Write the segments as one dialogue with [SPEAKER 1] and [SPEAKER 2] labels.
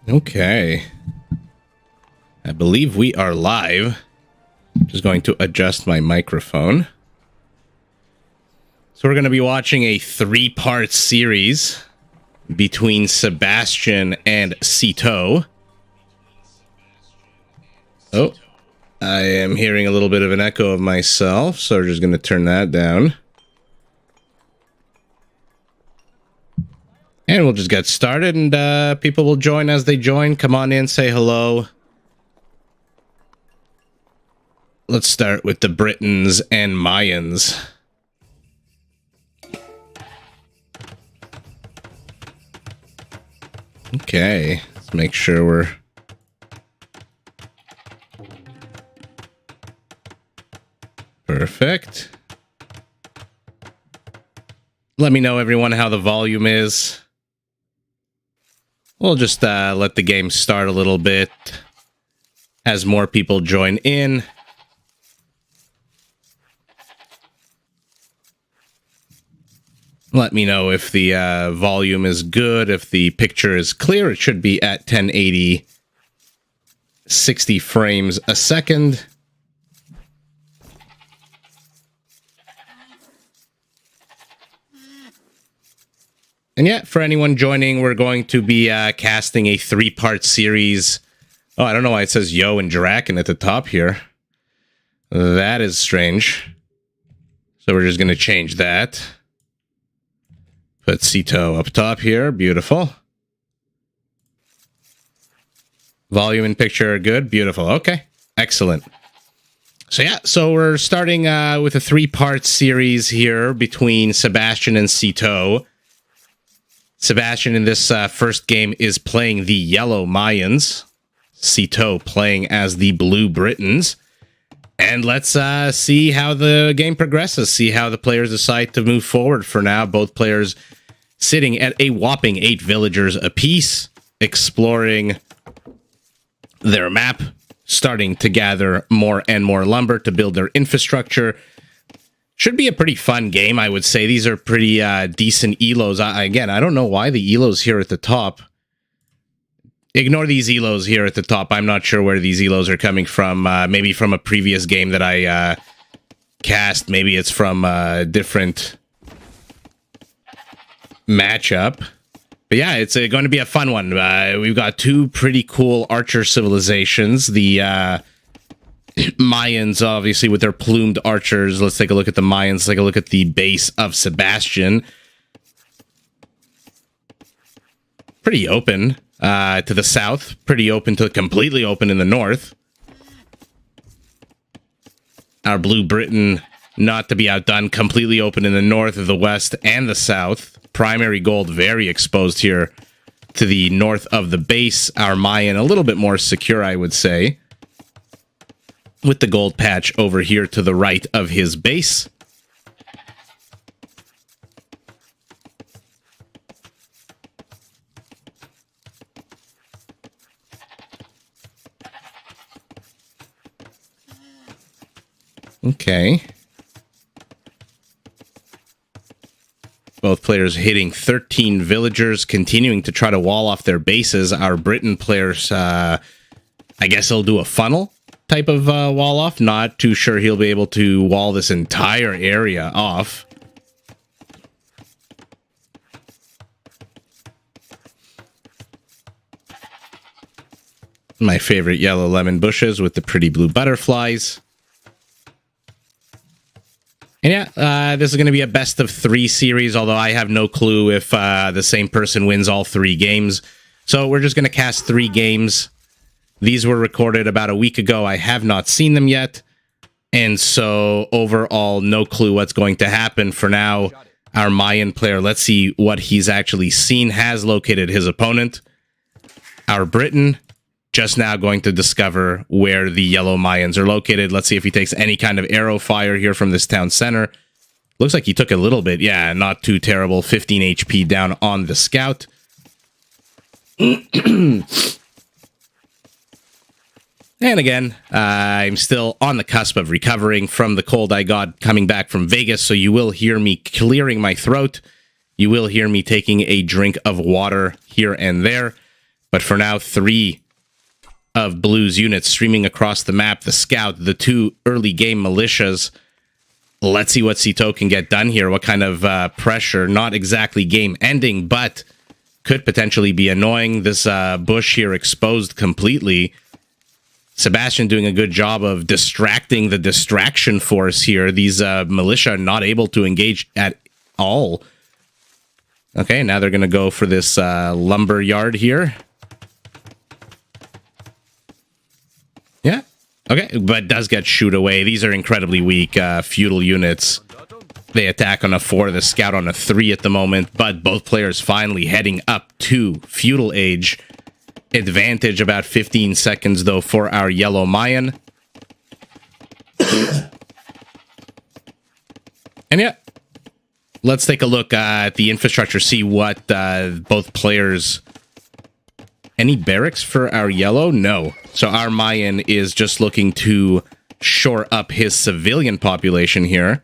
[SPEAKER 1] Okay. I believe we are live. Just going to adjust my microphone. So we're going to be watching a 3-part series between Sebastian and Sitaux. Oh, I am hearing a little bit of an echo of myself, so we're just going to turn that down. And we'll just get started, and people will join as they join. Come on in, say hello. Let's start with the Britons and Mayans. Okay, let's make sure we're... Perfect. Let me know, everyone, how the volume is. We'll just let the game start a little bit as more people join in. Let me know if the volume is good, if the picture is clear. It should be at 1080, 60 frames a second. And yeah, for anyone joining, we're going to be casting a 3-part series. Oh, I don't know why it says Yo and Draken at the top here. That is strange. So we're just going to change that. Put Sitaux up top here. Beautiful. Volume and picture are good. Beautiful. Okay. Excellent. So yeah, so we're starting with a 3-part series here between Sebastian and Sitaux. Sebastian in this first game is playing the Yellow Mayans. Sitaux playing as the Blue Britons. And let's see how the game progresses. See how the players decide to move forward. For now, both players sitting at a whopping 8 villagers apiece, exploring their map, starting to gather more and more lumber to build their infrastructure. Should be a pretty fun game, I would say. These are pretty decent Elos. Again, I don't know why the Elos here at the top. Ignore these Elos here at the top. I'm not sure where these Elos are coming from. Maybe from a previous game that I cast. Maybe it's from a different matchup. But yeah, it's going to be a fun one. We've got 2 pretty cool archer civilizations. The Mayans, obviously, with their plumed archers. Let's take a look at the Mayans. Take a look at the base of Sebastian. Pretty open to the south. Pretty open to completely open in the north. Our Blue Briton, not to be outdone, completely open in the north, the west, and the south. Primary gold very exposed here to the north of the base. Our Mayan a little bit more secure, I would say, with the gold patch over here to the right of his base. Okay. Both players hitting 13 villagers, continuing to try to wall off their bases. Our Briton players, I guess he'll do a funnel type of wall off. Not too sure he'll be able to wall this entire area off. My favorite yellow lemon bushes with the pretty blue butterflies. And yeah, this is going to be a best of 3 series, although I have no clue if the same person wins all 3 games. So we're just going to cast 3 games. These were recorded about a week ago. I have not seen them yet. And so overall, no clue what's going to happen. For now, our Mayan player, let's see what he's actually seen, has located his opponent. Our Briton, just now going to discover where the Yellow Mayans are located. Let's see if he takes any kind of arrow fire here from this town center. Looks like he took a little bit. Yeah, not too terrible. 15 HP down on the scout. And again, I'm still on the cusp of recovering from the cold I got coming back from Vegas, so you will hear me clearing my throat. You will hear me taking a drink of water here and there. But for now, 3 of Blue's units streaming across the map. The Scout, the 2 early game militias. Let's see what Sitaux can get done here. What kind of pressure? Not exactly game ending, but could potentially be annoying. This bush here exposed completely. Sebastian doing a good job of distracting the distraction force here. These militia are not able to engage at all. Okay, now they're going to go for this lumber yard here. Yeah. Okay, but does get shoot away. These are incredibly weak feudal units. They attack on a 4, the Scout on a 3 at the moment, but both players finally heading up to feudal age. Advantage about 15 seconds, though, for our yellow Mayan. And yeah, let's take a look at the infrastructure, see what both players... Any barracks for our yellow? No. So our Mayan is just looking to shore up his civilian population here.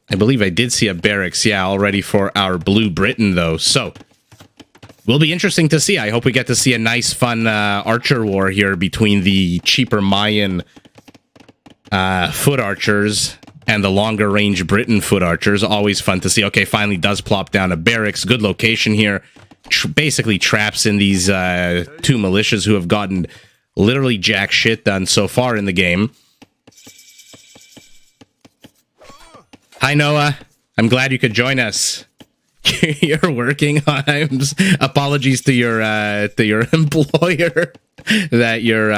[SPEAKER 1] I believe I did see a barracks, yeah, already for our blue Britain, though. So, will be interesting to see. I hope we get to see a nice, fun archer war here between the cheaper Mayan foot archers and the longer range Britain foot archers. Always fun to see. Okay, finally does plop down a barracks. Good location here. Basically traps in these 2 militias who have gotten literally jack shit done so far in the game. Hi, Noah. I'm glad you could join us. You're working on... apologies to your employer that you're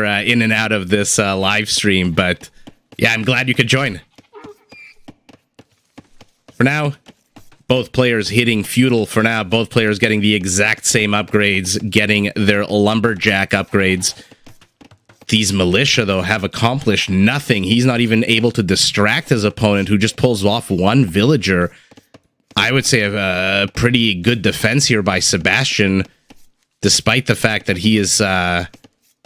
[SPEAKER 1] in and out of this live stream, but yeah, I'm glad you could join. For now, both players hitting feudal for now. Both players getting the exact same upgrades, getting their lumberjack upgrades. These militia, though, have accomplished nothing. He's not even able to distract his opponent, who just pulls off 1 villager. I would say a pretty good defense here by Sebastian, despite the fact that he is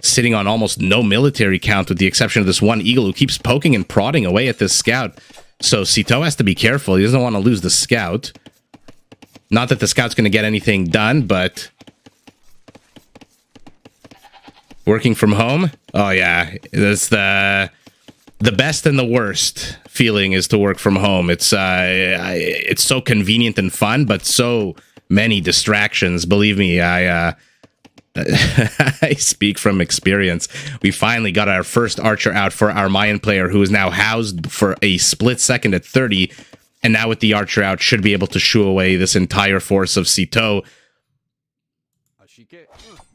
[SPEAKER 1] sitting on almost no military count, with the exception of this 1 eagle who keeps poking and prodding away at this scout. So Sitaux has to be careful. He doesn't want to lose the scout. Not that the scout's going to get anything done, but... Working from home? Oh, yeah. That's the best and the worst feeling is to work from home. It's so convenient and fun, but so many distractions. Believe me, I speak from experience. We finally got our first archer out for our Mayan player, who is now housed for a split second at 30, and now with the archer out, should be able to shoo away this entire force of Sitaux.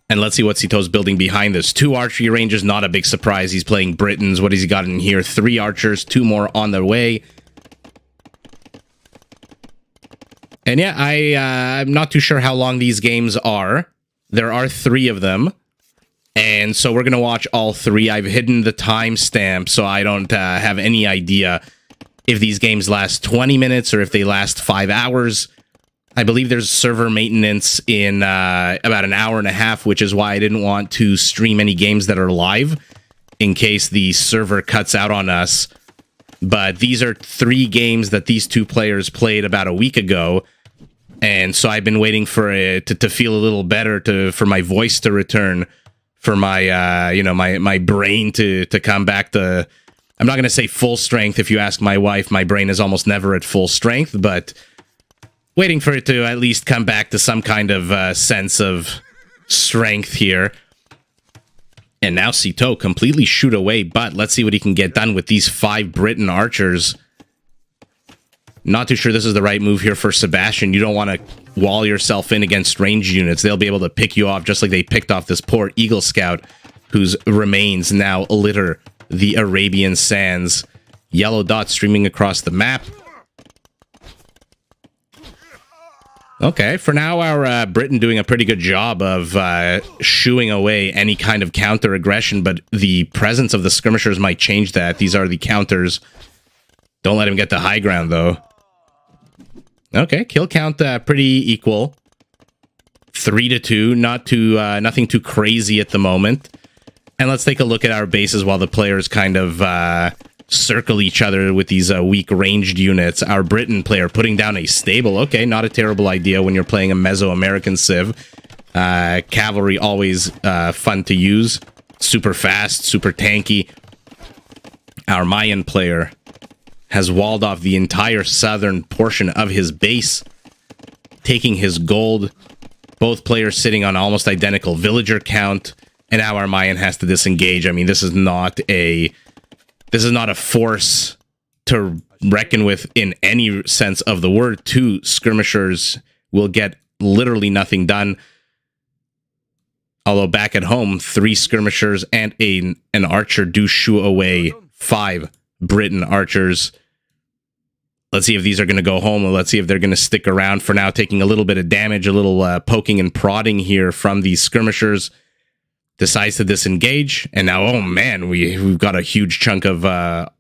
[SPEAKER 1] And let's see what Sitaux's building behind this. 2 archery ranges, not a big surprise. He's playing Britons. What has he got in here? 3 archers, 2 more on their way. And yeah, I'm not too sure how long these games are. There are 3 of them. And so we're going to watch all 3. I've hidden the timestamp, so I don't have any idea if these games last 20 minutes or if they last 5 hours. I believe there's server maintenance in about an hour and a half, which is why I didn't want to stream any games that are live in case the server cuts out on us. But these are 3 games that these 2 players played about a week ago. And so I've been waiting for it to feel a little better, for my voice to return, for my, my brain to come back to, I'm not going to say full strength. If you ask my wife, my brain is almost never at full strength, but waiting for it to at least come back to some kind of sense of strength here. And now Sitaux completely shoot away, but let's see what he can get done with these 5 Briton archers. Not too sure this is the right move here for Sebastian. You don't want to wall yourself in against ranged units. They'll be able to pick you off just like they picked off this poor Eagle Scout, whose remains now litter the Arabian sands. Yellow dots streaming across the map. Okay, for now, our Britain doing a pretty good job of shooing away any kind of counter-aggression, but the presence of the skirmishers might change that. These are the counters. Don't let him get the high ground, though. Okay, kill count pretty equal. 3-2, nothing too crazy at the moment. And let's take a look at our bases while the players kind of circle each other with these weak ranged units. Our Britain player putting down a stable. Okay, not a terrible idea when you're playing a Mesoamerican Civ. Cavalry always fun to use. Super fast, super tanky. Our Mayan player has walled off the entire southern portion of his base, taking his gold. Both players sitting on almost identical villager count, and now our Mayan has to disengage. I mean, this is not a force to reckon with in any sense of the word. 2 skirmishers will get literally nothing done. Although back at home, 3 skirmishers and an archer do shoo away 5 Britain archers. Let's see if these are going to go home, or let's see if they're going to stick around for now, taking a little bit of damage, a little poking and prodding here from these skirmishers. Decides to disengage, and now, oh man, we've got a huge chunk of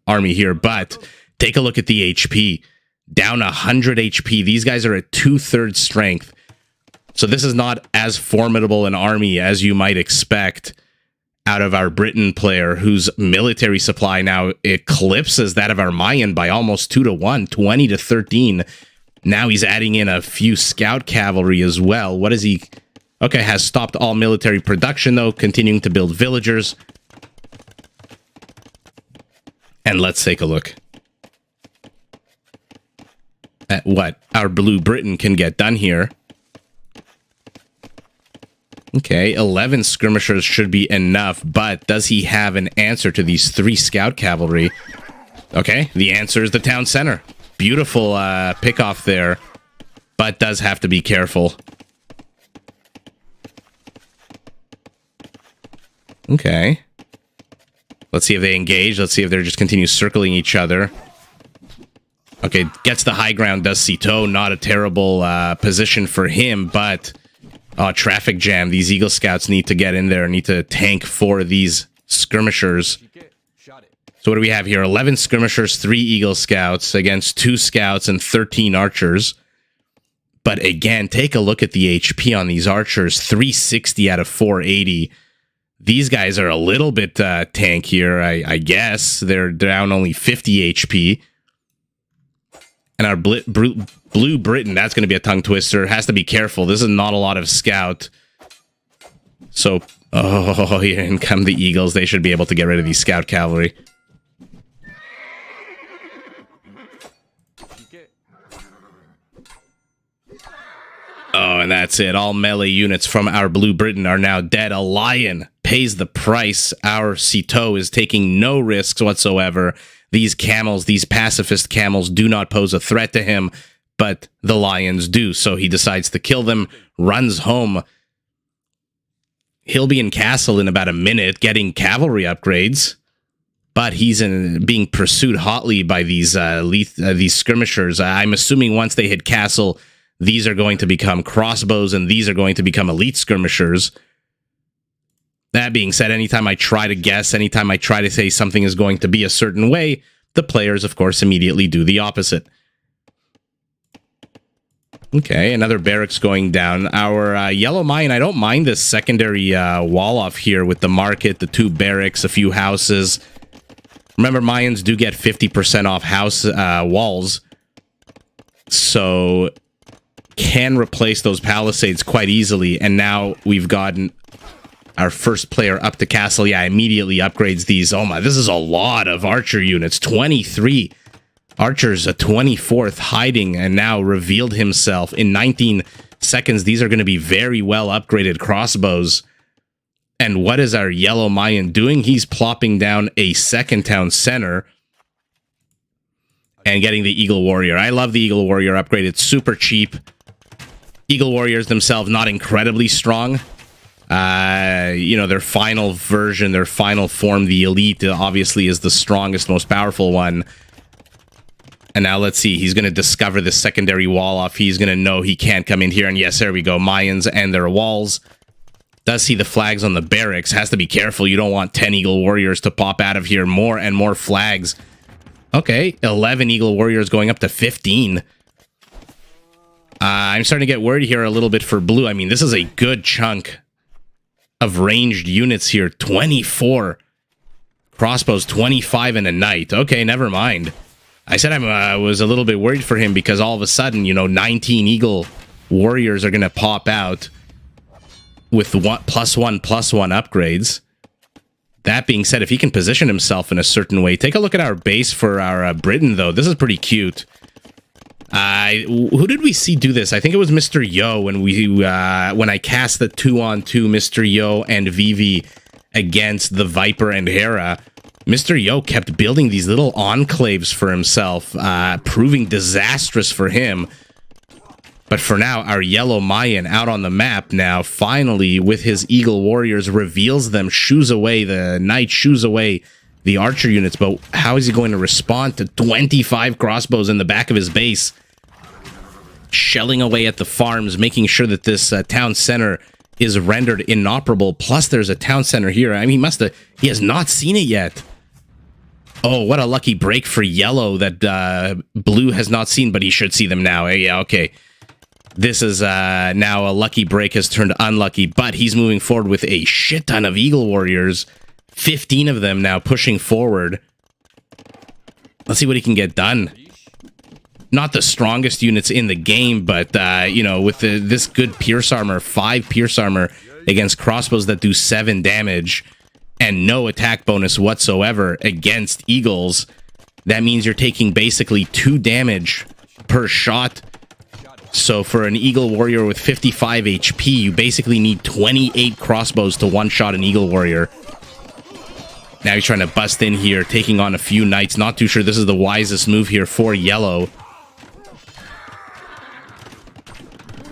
[SPEAKER 1] army here, but take a look at the HP. Down 100 HP. These guys are at 2/3 strength. So this is not as formidable an army as you might expect out of our Britain player, whose military supply now eclipses that of our Mayan by almost 2-1, 20-13. Now he's adding in a few scout cavalry as well. What is he? Okay, has stopped all military production, though, continuing to build villagers. And let's take a look at what our Blue Britain can get done here. Okay, 11 skirmishers should be enough, but does he have an answer to these 3 scout cavalry? Okay, the answer is the town center. Beautiful pick-off there, but does have to be careful. Okay. Let's see if they engage. Let's see if they're just continue circling each other. Okay, gets the high ground, does Sitaux. Not a terrible position for him, but... traffic jam. These Eagle Scouts need to get in there, need to tank for these skirmishers. So what do we have here? 11 skirmishers, 3 Eagle Scouts against 2 scouts and 13 archers. But again, take a look at the HP on these archers. 360 out of 480. These guys are a little bit tankier, I guess. They're down only 50 HP. And our Blue Britain, that's going to be a tongue twister. Has to be careful. This is not a lot of scout. So, oh, here in come the Eagles. They should be able to get rid of these scout cavalry. Oh, and that's it. All melee units from our Blue Britain are now dead. A lion pays the price. Our Sitaux is taking no risks whatsoever. These camels, these pacifist camels, do not pose a threat to him, but the lions do. So he decides to kill them, runs home. He'll be in castle in about a minute, getting cavalry upgrades, but he's being pursued hotly by these skirmishers. I'm assuming once they hit castle, these are going to become crossbows, and these are going to become elite skirmishers. That being said, anytime I try to guess, anytime I try to say something is going to be a certain way, the players, of course, immediately do the opposite. Okay, another barracks going down. Our Yellow Mayan, I don't mind this secondary wall off here with the market, the 2 barracks, a few houses. Remember, Mayans do get 50% off house walls, so can replace those palisades quite easily. And now we've gotten our first player up to castle. Yeah, immediately upgrades these. Oh my, this is a lot of archer units. 23 archers, a 24th hiding, and now revealed himself in 19 seconds. These are going to be very well upgraded crossbows. And what is our Yellow Mayan doing? He's plopping down a second town center and getting the Eagle Warrior. I love the Eagle Warrior upgrade. It's super cheap. Eagle Warriors themselves not incredibly strong. Their final version, their final form, the Elite, obviously is the strongest, most powerful one. And now let's see. He's going to discover the secondary wall off. He's going to know he can't come in here. And yes, there we go. Mayans and their walls. Does see the flags on the barracks. Has to be careful. You don't want 10 Eagle Warriors to pop out of here. More and more flags. Okay, 11 Eagle Warriors going up to 15. I'm starting to get worried here a little bit for blue. I mean, this is a good chunk of ranged units here. 24 Crossbows 25 and a knight. Okay, never mind. I said I was a little bit worried for him because all of a sudden, 19 eagle warriors are going to pop out with +1/+1 upgrades. That being said, if he can position himself in a certain way, take a look at our base for our Britain, though. This is pretty cute. Who did we see do this? I think it was Mr. Yo when I cast the 2-on-2 Mr. Yo and Vivi against the Viper and Hera. Mr. Yo kept building these little enclaves for himself, proving disastrous for him. But for now, our Yellow Mayan out on the map now, finally, with his Eagle Warriors, reveals them, shoos away the Knight, shoos away the Archer units. But how is he going to respond to 25 crossbows in the back of his base? Shelling away at the farms, making sure that this town center is rendered inoperable. Plus, there's a town center here. I mean, he has not seen it yet. Oh, what a lucky break for Yellow that Blue has not seen, but he should see them now. Yeah, okay. This is now a lucky break has turned unlucky, but he's moving forward with a shit ton of Eagle Warriors. 15 of them now pushing forward. Let's see what he can get done. Not the strongest units in the game, but, with this good Pierce Armor, 5 Pierce Armor against crossbows that do 7 damage and no attack bonus whatsoever against Eagles, that means you're taking basically 2 damage per shot. So for an Eagle Warrior with 55 HP, you basically need 28 crossbows to one-shot an Eagle Warrior. Now he's trying to bust in here, taking on a few Knights. Not too sure this is the wisest move here for Yellow.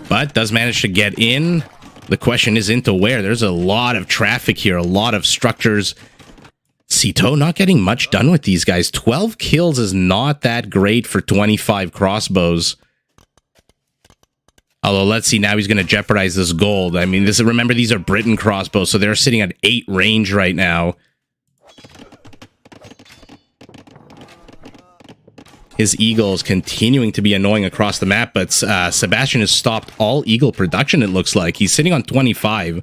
[SPEAKER 1] But does manage to get in. The question is into where. There's a lot of traffic here, a lot of structures. Sitaux not getting much done with these guys. 12 kills is not that great for 25 crossbows. Although, let's see, now he's going to jeopardize this gold. I mean, remember, these are Britain crossbows, so they're sitting at 8 range right now. His Eagles continuing to be annoying across the map, but Sebastian has stopped all Eagle production, it looks like. He's sitting on 25.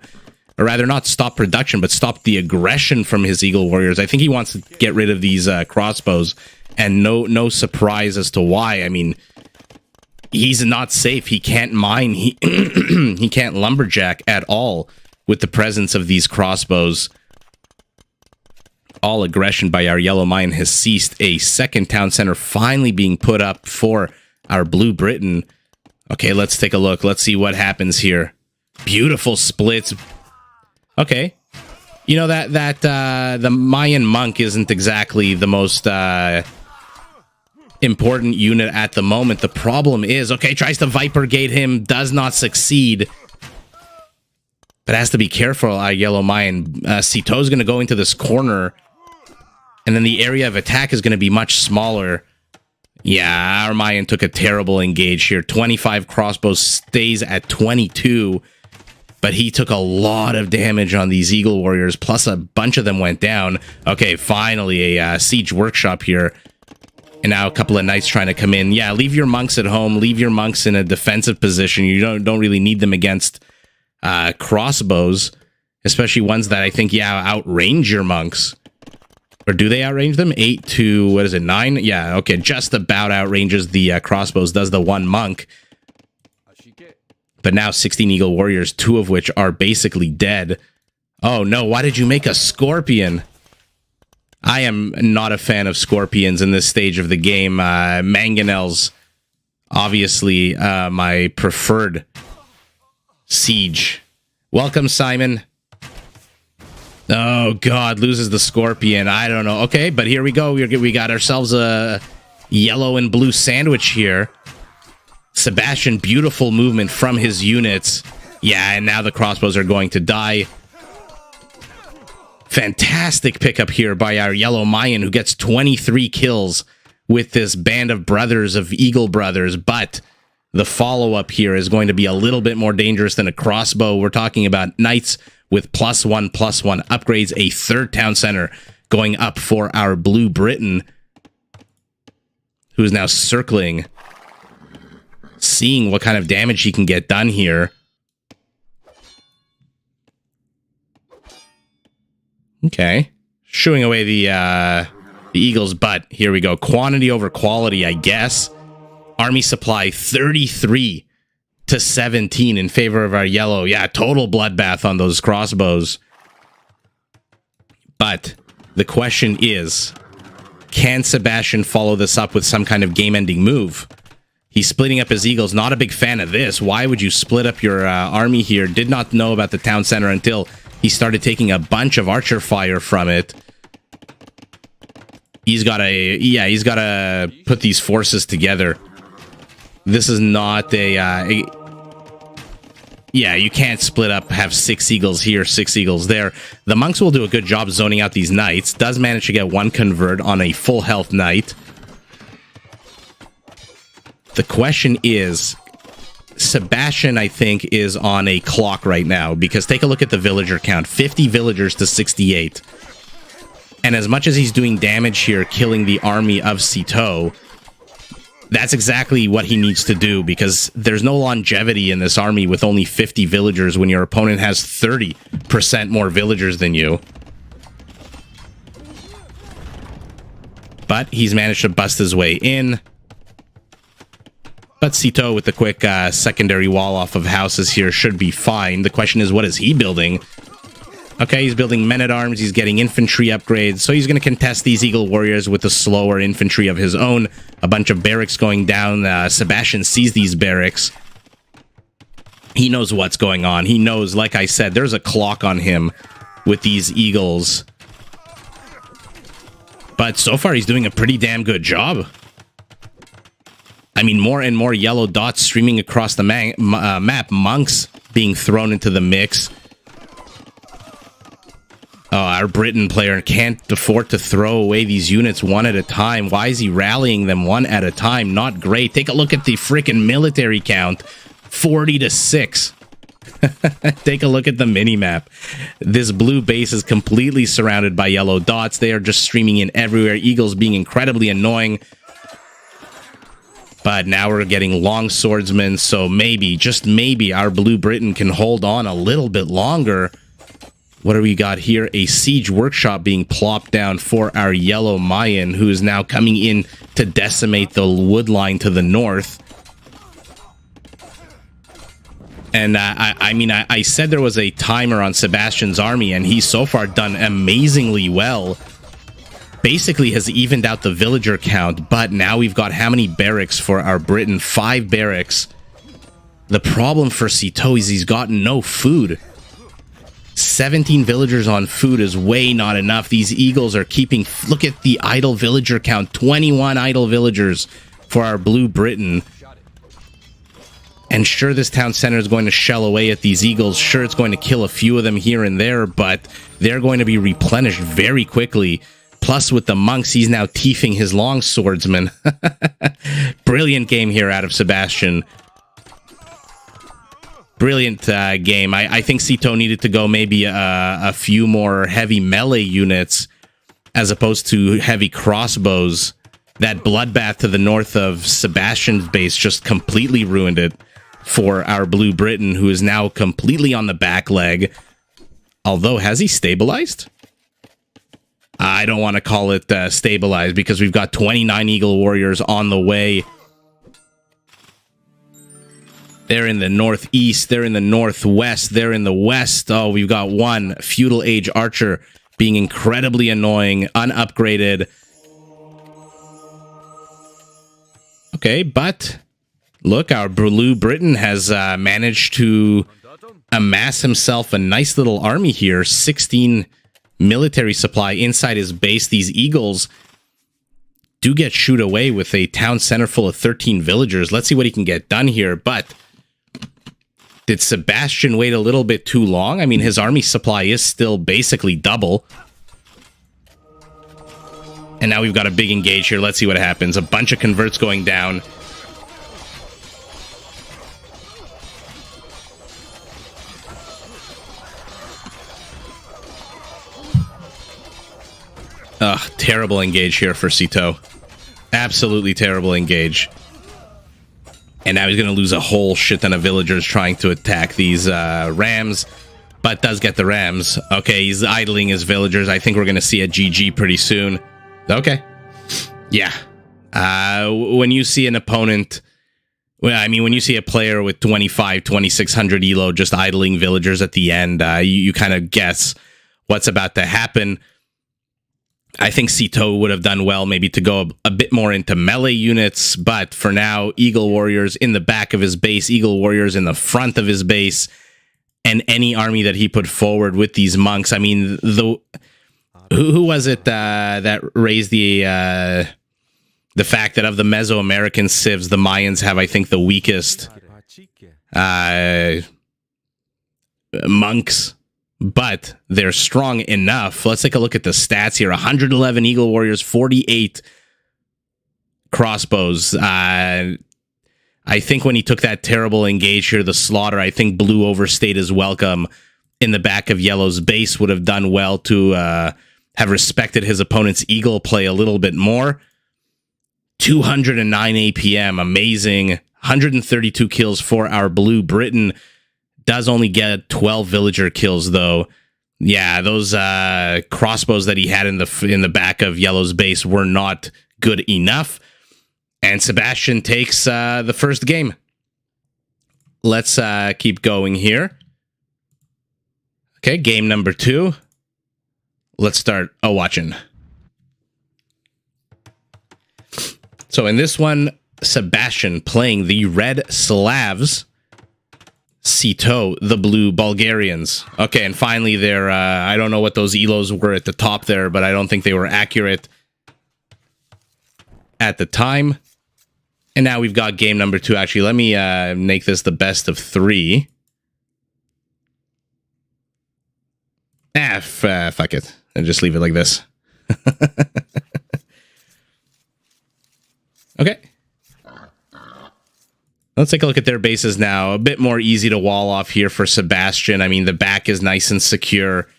[SPEAKER 1] Or rather, not stop production, but stop the aggression from his Eagle Warriors. I think he wants to get rid of these crossbows, and no surprise as to why. I mean, he's not safe. He can't mine. He can't lumberjack at all with the presence of these crossbows. All aggression by our Yellow Mine has ceased. A second town center finally being put up for our Blue Britain. Okay, let's take a look. Let's see what happens here. Beautiful splits. Okay. You know, the Mayan monk isn't exactly the most important unit at the moment. The problem is, okay, tries to Viper Gate him, does not succeed. But has to be careful, Yellow Mayan. Sitaux is going to go into this corner, and then the area of attack is going to be much smaller. Yeah, our Mayan took a terrible engage here. 25 crossbows, stays at 22. But he took a lot of damage on these Eagle Warriors, plus a bunch of them went down. Okay, finally a siege workshop here. And now a couple of Knights trying to come in. Yeah, leave your monks at home. Leave your monks in a defensive position. You don't really need them against crossbows, especially ones that I think, outrange your monks. Or do they outrange them? 8 to, what is it, 9? Yeah, okay, just about outranges the crossbows, does the one monk. But now 16 Eagle Warriors, 2 of which are basically dead. Oh no, why did you make a Scorpion? I am not a fan of Scorpions in this stage of the game. Mangonels, obviously, my preferred siege. Welcome, Simon. Oh god, loses the Scorpion. I don't know. Okay, but here we go. We got ourselves a yellow and blue sandwich here. Sebastian, beautiful movement from his units. Yeah, and now the crossbows are going to die. Fantastic pickup here by our Yellow Mayan, who gets 23 kills with this band of brothers, of Eagle Brothers. But the follow-up here is going to be a little bit more dangerous than a crossbow. We're talking about Knights with +1/+1 upgrades. A third town center going up for our Blue Britain, who is now circling, seeing what kind of damage he can get done here. Okay. shooing away the Eagles, but here we go. Quantity over quality, I guess. Army supply 33 to 17 in favor of our yellow. Yeah, total bloodbath on those crossbows. But the question is, can Sebastian follow this up with some kind of game-ending move? He's splitting up his Eagles. Not a big fan of this. Why would you split up your army here? Did not know about the town center until he started taking a bunch of archer fire from it. He's got to put these forces together. This is not a yeah, you can't split up, have 6 Eagles here, 6 Eagles there. The monks will do a good job zoning out these knights. Does manage to get one convert on a full health knight. The question is, Sebastian, I think, is on a clock right now, because take a look at the villager count. 50 villagers to 68. And as much as he's doing damage here, killing the army of Sitaux, that's exactly what he needs to do, because there's no longevity in this army with only 50 villagers when your opponent has 30% more villagers than you. But he's managed to bust his way in. But Sitaux with the quick secondary wall off of houses here should be fine. The question is, what is he building? Okay, he's building men-at-arms, he's getting infantry upgrades, so he's going to contest these Eagle Warriors with the slower infantry of his own. A bunch of barracks going down. Sebastian sees these barracks. He knows what's going on. He knows, like I said, there's a clock on him with these Eagles. But so far, he's doing a pretty damn good job. I mean, more and more yellow dots streaming across the map. Monks being thrown into the mix. Oh, our Britain player can't afford to throw away these units one at a time. Why is he rallying them one at a time? Not great. Take a look at the freaking military count. 40 to 6. Take a look at the mini-map. This blue base is completely surrounded by yellow dots. They are just streaming in everywhere. Eagles being incredibly annoying. But now we're getting long swordsmen, so maybe, just maybe, our blue Britain can hold on a little bit longer. What do we got here? A siege workshop being plopped down for our yellow Mayan, who is now coming in to decimate the wood line to the north. And I said there was a timer on Sebastian's army, and he's so far done amazingly well. Basically has evened out the villager count, but now we've got how many barracks for our Britain? 5 barracks. The problem for Sitaux is he's got no food. 17 villagers on food is way not enough. These Eagles are keeping... Look at the idle villager count. 21 idle villagers for our blue Britain. And sure, this town center is going to shell away at these Eagles. Sure, it's going to kill a few of them here and there, but they're going to be replenished very quickly. Plus, with the monks, he's now teething his long swordsman. Brilliant game here out of Sebastian. Brilliant game. I think Sitaux needed to go maybe a few more heavy melee units as opposed to heavy crossbows. That bloodbath to the north of Sebastian's base just completely ruined it for our blue Britain, who is now completely on the back leg. Although, has he stabilized? I don't want to call it stabilized, because we've got 29 Eagle Warriors on the way. They're in the northeast, they're in the northwest, they're in the west. Oh, we've got one feudal age archer being incredibly annoying, unupgraded. Okay, but look, our blue Britain has managed to amass himself a nice little army here. 16 military supply inside his base. These Eagles do get shooed away with a town center full of 13 villagers. Let's see what he can get done here, but... Did Sebastian wait a little bit too long? I mean, his army supply is still basically double. And now we've got a big engage here. Let's see what happens. A bunch of converts going down. Ugh, terrible engage here for Sitaux. Absolutely terrible engage. And now he's going to lose a whole shit ton of villagers trying to attack these rams. but does get the Rams. Okay, he's idling his villagers. I think we're going to see a GG pretty soon. Okay. Yeah. When you see an opponent... Well, I mean, when you see a player with 2,600 elo just idling villagers at the end, you kind of guess what's about to happen. I think Sitaux would have done well maybe to go a bit more into melee units, but for now, Eagle Warriors in the back of his base, Eagle Warriors in the front of his base, and any army that he put forward with these monks. I mean, who was it that raised the fact that of the Mesoamerican civs, the Mayans have, I think, the weakest monks, but they're strong enough. Let's take a look at the stats here. 111 Eagle Warriors, 48 crossbows. I think when he took that terrible engage here, the slaughter, I think blue overstayed his welcome in the back of yellow's base. Would have done well to have respected his opponent's eagle play a little bit more. 209 APM, amazing. 132 kills for our blue. Britain does only get 12 villager kills, though. Yeah, those crossbows that he had in the back of yellow's base were not good enough. And Sebastian takes the first game. Let's keep going here. Okay, game number 2. Let's start watching. So in this one, Sebastian playing the red Slavs, Sitaux, the blue Bulgarians. Okay, and finally there, I don't know what those elos were at the top there, but I don't think they were accurate at the time. And now we've got game number 2. Actually, let me make this the best of 3. Fuck it. And just leave it like this. Okay. Let's take a look at their bases now. A bit more easy to wall off here for Sebastian. I mean, the back is nice and secure.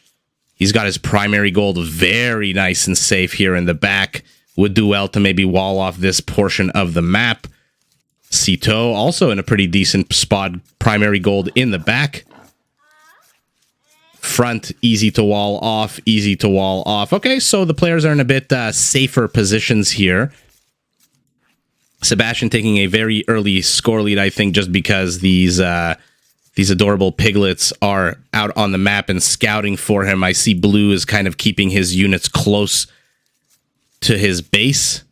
[SPEAKER 1] He's got his primary gold very nice and safe here in the back. Would do well to maybe wall off this portion of the map. Sitaux also in a pretty decent spot. Primary gold in the back. Front, easy to wall off, easy to wall off. Okay, so the players are in a bit safer positions here. Sebastian taking a very early score lead, I think, just because these adorable piglets are out on the map and scouting for him. I see blue is kind of keeping his units close to his base.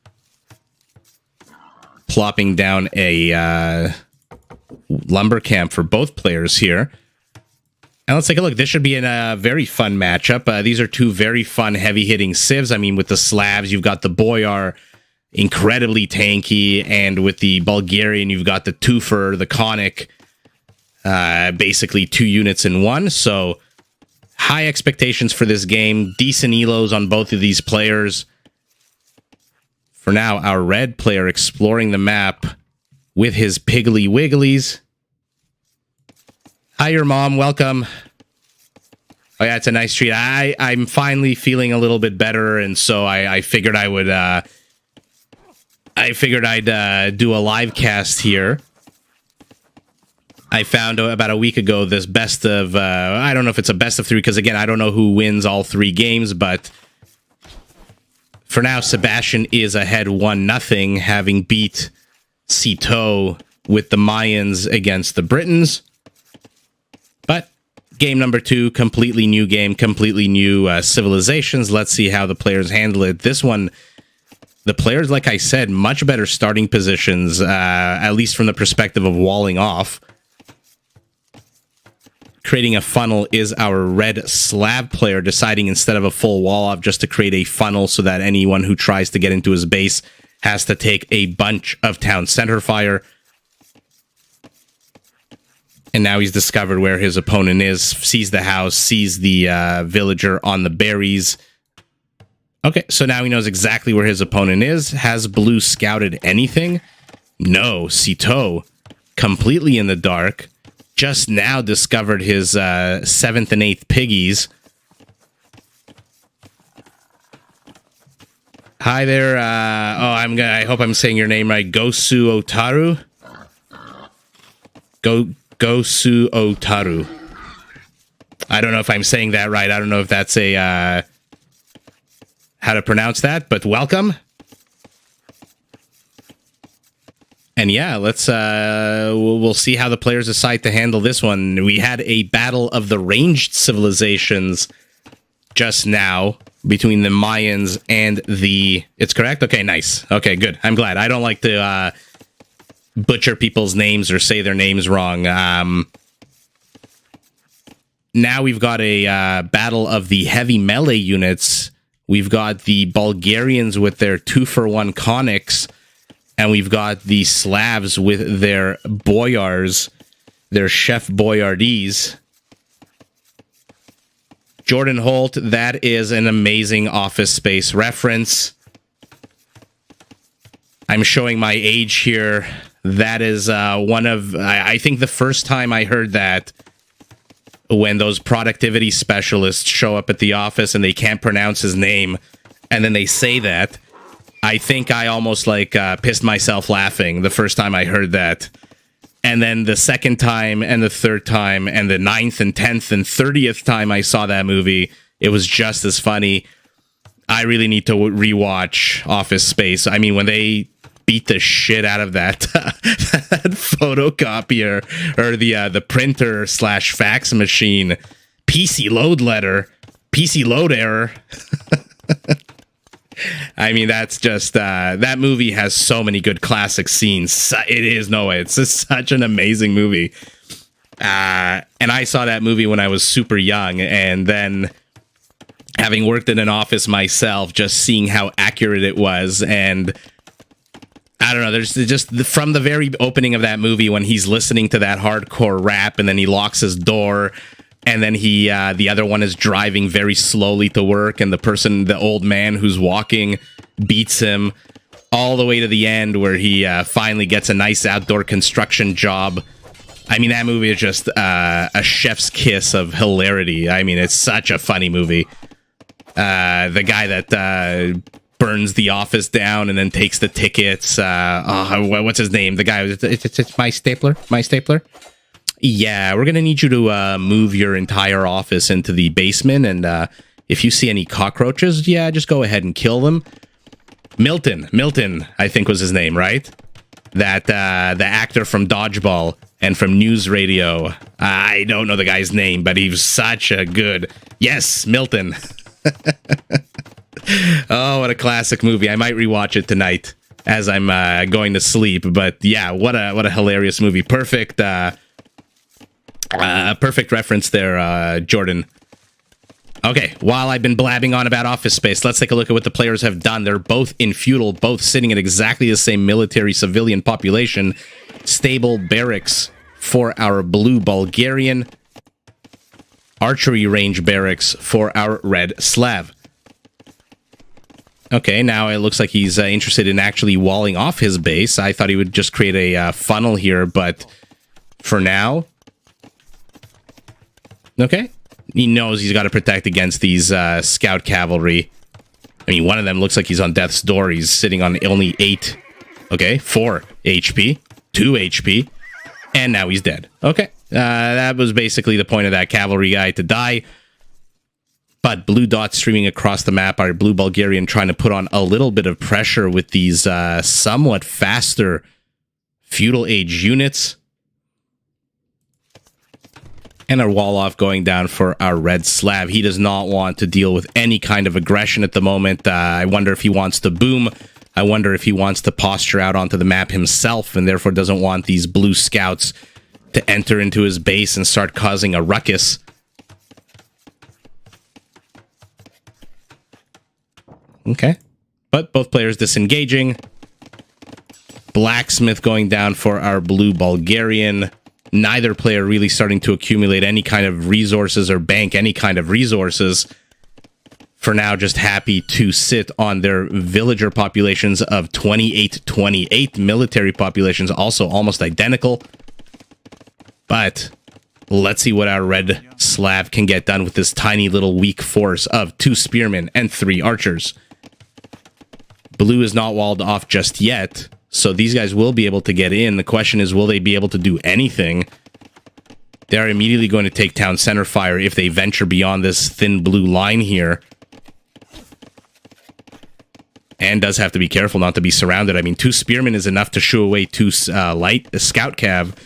[SPEAKER 1] Plopping down a lumber camp for both players here. And let's take a look. This should be a very fun matchup. These are two very fun, heavy-hitting civs. I mean, with the Slavs, you've got the Boyar, incredibly tanky, and with the Bulgarian, you've got the Twofer, the Conic, basically 2 units in one. So, high expectations for this game. Decent elos on both of these players. For now, our red player exploring the map with his Piggly Wigglies. Hi, your mom. Welcome. Oh, yeah, it's a nice treat. I'm finally feeling a little bit better, and so I figured I would... I'd do a live cast here. I found about a week ago this best of... I don't know if it's a best of 3, because, again, I don't know who wins all 3 games, but... For now, Sebastian is ahead 1-0, having beat Sitaux with the Mayans against the Britons. But game number 2, completely new game, completely new civilizations. Let's see how the players handle it. This one, the players, like I said, much better starting positions, at least from the perspective of walling off. Creating a funnel is our red Slav player, deciding instead of a full wall off just to create a funnel so that anyone who tries to get into his base has to take a bunch of town center fire. And now he's discovered where his opponent is, sees the house, sees the villager on the berries. Okay, so now he knows exactly where his opponent is. Has blue scouted anything? No, Sitaux, completely in the dark. Just now discovered his 7th and 8th piggies. Hi there. I hope I'm saying your name right. Gosu Otaru. Gosu Otaru. I don't know if I'm saying that right. I don't know if that's a how to pronounce that, but welcome. And yeah, let's we'll see how the players decide to handle this one. We had a battle of the ranged civilizations just now between the Mayans and the... It's correct? Okay, nice. Okay, good. I'm glad. I don't like to butcher people's names or say their names wrong. Now we've got a battle of the heavy melee units. We've got the Bulgarians with their 2-for-1 conics. And we've got the Slavs with their boyars, their chef boyardees. Jordan Holt, that is an amazing Office Space reference. I'm showing my age here. That is one of, I think the first time I heard that, when those productivity specialists show up at the office and they can't pronounce his name, and then they say that, I think I almost pissed myself laughing the first time I heard that. And then the second time and the third time and the 9th and 10th and 30th time I saw that movie, it was just as funny. I really need to rewatch Office Space. I mean, when they beat the shit out of that, that photocopier or the printer / fax machine, PC load error. I mean, that's just, that movie has so many good classic scenes. It is, no way. It's just such an amazing movie. And I saw that movie when I was super young, and then having worked in an office myself, just seeing how accurate it was. And I don't know, there's just, from the very opening of that movie, when he's listening to that hardcore rap and then he locks his door, and then the other one is driving very slowly to work, and the old man who's walking beats him, all the way to the end where he finally gets a nice outdoor construction job. I mean, that movie is just a chef's kiss of hilarity. I mean, it's such a funny movie. The guy that burns the office down and then takes the tickets. What's his name? The guy, it's my stapler? Yeah, we're going to need you to move your entire office into the basement, and if you see any cockroaches, yeah, just go ahead and kill them. Milton, I think was his name, right? That the actor from Dodgeball and from News Radio. I don't know the guy's name, but he was such a good... Yes, Milton. Oh, what a classic movie. I might rewatch it tonight as I'm going to sleep, but yeah, what a hilarious movie. Perfect reference there, Jordan. Okay, while I've been blabbing on about Office Space, let's take a look at what the players have done. They're both in feudal, both sitting at exactly the same military-civilian population. Stable barracks for our blue Bulgarian. Archery range barracks for our red Slav. Okay, now it looks like he's interested in actually walling off his base. I thought he would just create a funnel here, but for now... Okay. He knows he's got to protect against these scout cavalry. I mean, one of them looks like he's on death's door. He's sitting on only 4 HP, 2 HP, and now he's dead. Okay. That was basically the point of that cavalry guy, to die. But blue dots streaming across the map are blue Bulgarian trying to put on a little bit of pressure with these somewhat faster feudal age units. And our wall off going down for our red Slav. He does not want to deal with any kind of aggression at the moment. I wonder if he wants to boom. I wonder if he wants to posture out onto the map himself and therefore doesn't want these blue scouts to enter into his base and start causing a ruckus. Okay. But both players disengaging. Blacksmith going down for our blue Bulgarian. Neither player really starting to accumulate any kind of resources or bank any kind of resources. For now, just happy to sit on their villager populations of 28, military populations also almost identical. But let's see what our red Slav can get done with this tiny little weak force of 2 spearmen and 3 archers. Blue is not walled off just yet, so these guys will be able to get in. The question is, will they be able to do anything? They are immediately going to take town center fire if they venture beyond this thin blue line here. And does have to be careful not to be surrounded. I mean, 2 spearmen is enough to shoo away 2 light scout cav.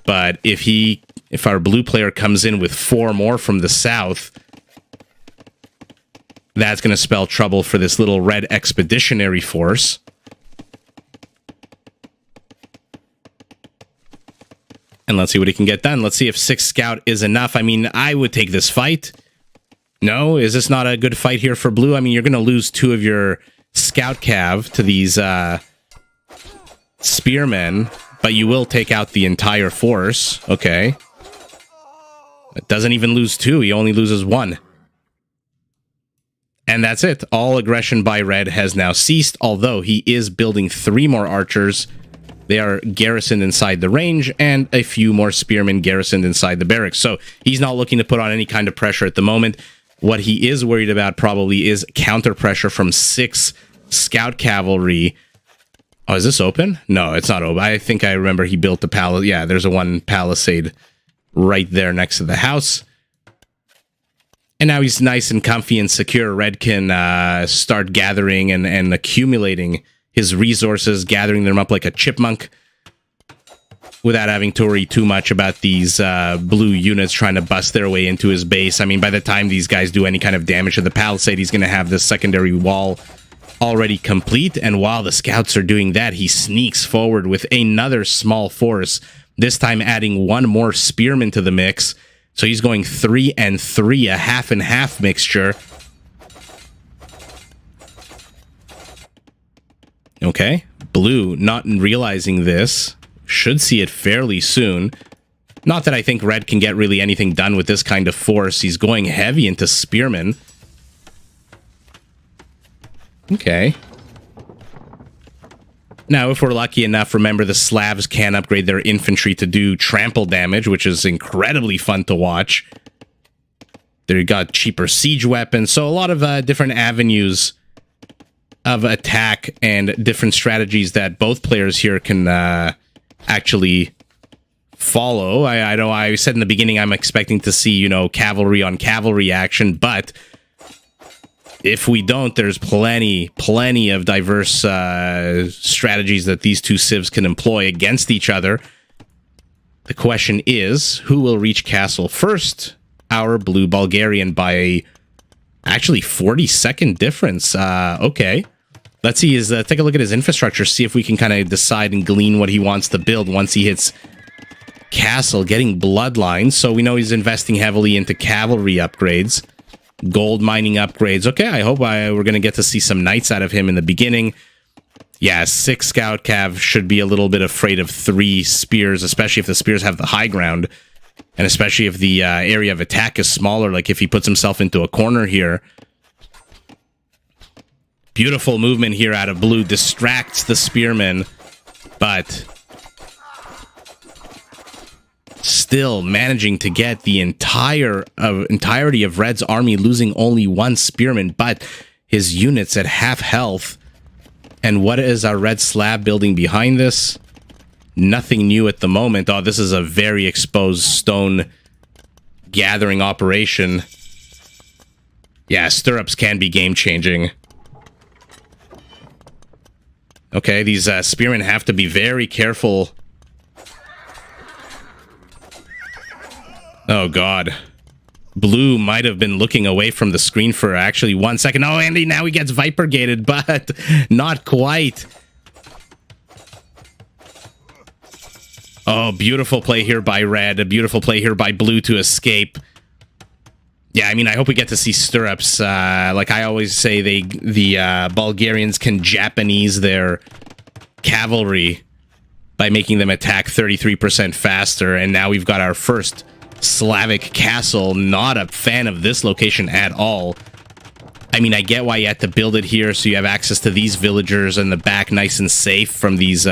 [SPEAKER 1] But if our blue player comes in with 4 more from the south, that's going to spell trouble for this little red expeditionary force. And let's see what he can get done. Let's see if 6 scout is enough. I mean, I would take this fight. No? Is this not a good fight here for blue? I mean, you're going to lose 2 of your scout cav to these spearmen, but you will take out the entire force. Okay. It doesn't even lose 2. He only loses 1. And that's it. All aggression by red has now ceased, although he is building 3 more archers. They are garrisoned inside the range, and a few more spearmen garrisoned inside the barracks. So he's not looking to put on any kind of pressure at the moment. What he is worried about probably is counter pressure from 6 scout cavalry. Oh, is this open? No, it's not open. I think I remember he built the palace. Yeah, there's a 1 palisade right there next to the house. And now he's nice and comfy and secure. Red can start gathering and accumulating his resources, gathering them up like a chipmunk without having to worry too much about these blue units trying to bust their way into his base. I mean, by the time these guys do any kind of damage to the palisade, he's going to have this secondary wall already complete. And while the scouts are doing that, he sneaks forward with another small force, this time adding 1 more spearman to the mix. So he's going 3 and 3, a half and half mixture. Okay, blue, not realizing this, should see it fairly soon. Not that I think red can get really anything done with this kind of force. He's going heavy into spearmen. Okay. Now, if we're lucky enough, remember the Slavs can upgrade their infantry to do trample damage, which is incredibly fun to watch. They got cheaper siege weapons, so a lot of different avenues of attack and different strategies that both players here can actually follow. I know I said in the beginning I'm expecting to see, you know, cavalry on cavalry action, but if we don't, there's plenty of diverse strategies that these 2 civs can employ against each other. The question is, who will reach castle first? Our blue Bulgarian by actually 40-second difference. Okay. Let's see, take a look at his infrastructure, see if we can kind of decide and glean what he wants to build once he hits castle, getting bloodlines. So we know he's investing heavily into cavalry upgrades, gold mining upgrades. Okay, I hope we're going to get to see some knights out of him in the beginning. Yeah, 6 scout cav should be a little bit afraid of 3 spears, especially if the spears have the high ground, and especially if the area of attack is smaller, like if he puts himself into a corner here. Beautiful movement here out of blue, distracts the spearmen, but still managing to get the entirety of Red's army, losing only 1 spearman, but his units at half health. And what is our red slab building behind this? Nothing new at the moment. Oh, this is a very exposed stone gathering operation. Yeah, stirrups can be game-changing. Okay, these spearmen have to be very careful. Oh, God. Blue might have been looking away from the screen for actually 1 second. Oh, Andy, now he gets Viper-gated, but not quite. Oh, beautiful play here by red. A beautiful play here by blue to escape. Yeah, I mean, I hope we get to see stirrups. Like I always say, the Bulgarians can Japanese their cavalry by making them attack 33% faster. And now we've got our first Slavic castle. Not a fan of this location at all. I mean, I get why you had to build it here, so you have access to these villagers in the back, nice and safe from these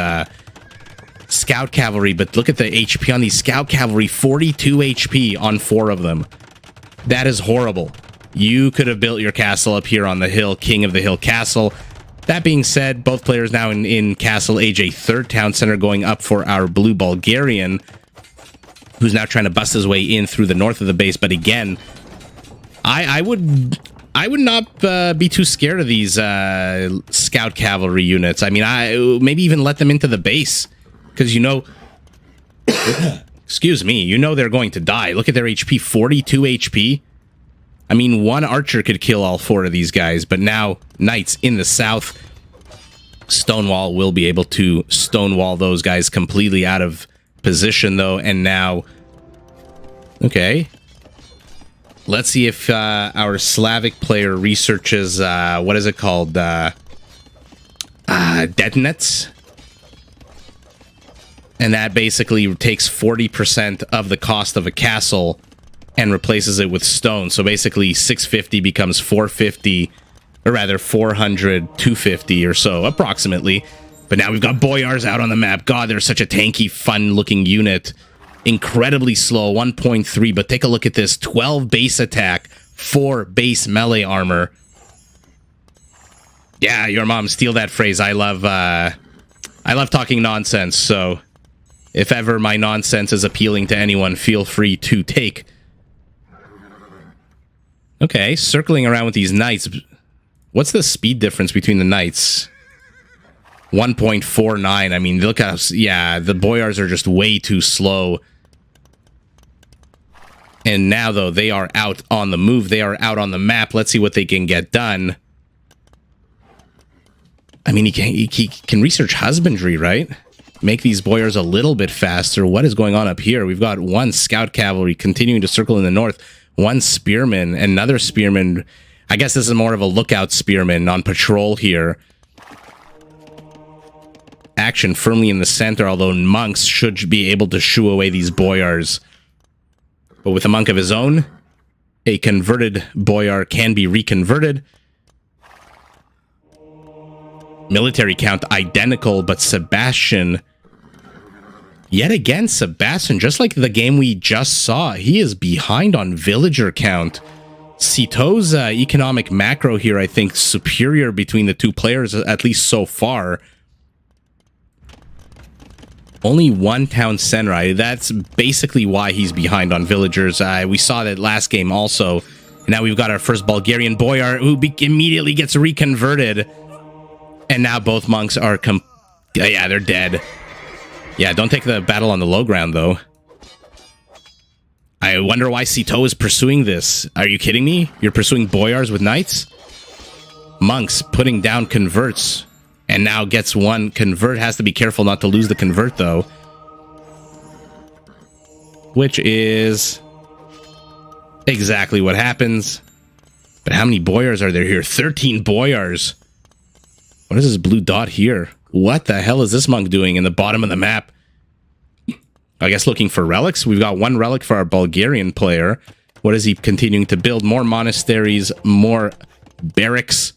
[SPEAKER 1] scout cavalry. But look at the HP on these scout cavalry, 42 HP on 4 of them. That is horrible. You could have built your castle up here on the hill, King of the Hill Castle. That being said, both players now in Castle Age, a 3rd town center going up for our blue Bulgarian, who's now trying to bust his way in through the north of the base. But again, I would not be too scared of these scout cavalry units. I mean, maybe even let them into the base, because excuse me, they're going to die. Look at their HP, 42 HP. I mean, one archer could kill all 4 of these guys, but now knights in the south. Stonewall will be able to stonewall those guys completely out of position, though. And now, okay, let's see if our Slavic player researches what is it called, detonates, and that basically takes 40% of the cost of a castle and replaces it with stone. So basically 650 becomes 450, or rather 400, 250 or so, approximately. But now we've got Boyars out on the map. God, they're such a tanky, fun-looking unit. Incredibly slow, 1.3, but take a look at this. 12 base attack, 4 base melee armor. Yeah, your mom, steal that phrase. I love talking nonsense, so if ever my nonsense is appealing to anyone, feel free to take. Okay, circling around with these knights. What's the speed difference between the knights? 1.49. I mean, look how... Yeah, the Boyars are just way too slow. And now, though, they are out on the move. They are out on the map. Let's see what they can get done. I mean, he can research husbandry, right? Make these Boyars a little bit faster. What is going on up here? We've got one scout cavalry continuing to circle in the north. One spearman, another spearman. I guess this is more of a lookout spearman on patrol here. Action firmly in the center, although monks should be able to shoo away these Boyars. But with a monk of his own, a converted Boyar can be reconverted. Military count identical, but Sebastian... Yet again, Sebastian, just like the game we just saw, he is behind on villager count. Sitaux's economic macro here, I think, superior between the two players, at least so far. Only one town center. That's basically why he's behind on villagers. We saw that last game also. And now we've got our first Bulgarian Boyar who immediately gets reconverted. And now both monks are yeah, they're dead. Yeah, don't take the battle on the low ground, though. I wonder why Sitaux is pursuing this. Are you kidding me? You're pursuing Boyars with knights? Monks putting down converts. And now gets one convert. Has to be careful not to lose the convert, though. Which is exactly what happens. But how many Boyars are there here? 13 Boyars. What is this blue dot here? What the hell is this monk doing in the bottom of the map? I guess looking for relics. We've got one relic for our Bulgarian player. What is he continuing to build? More monasteries, more barracks.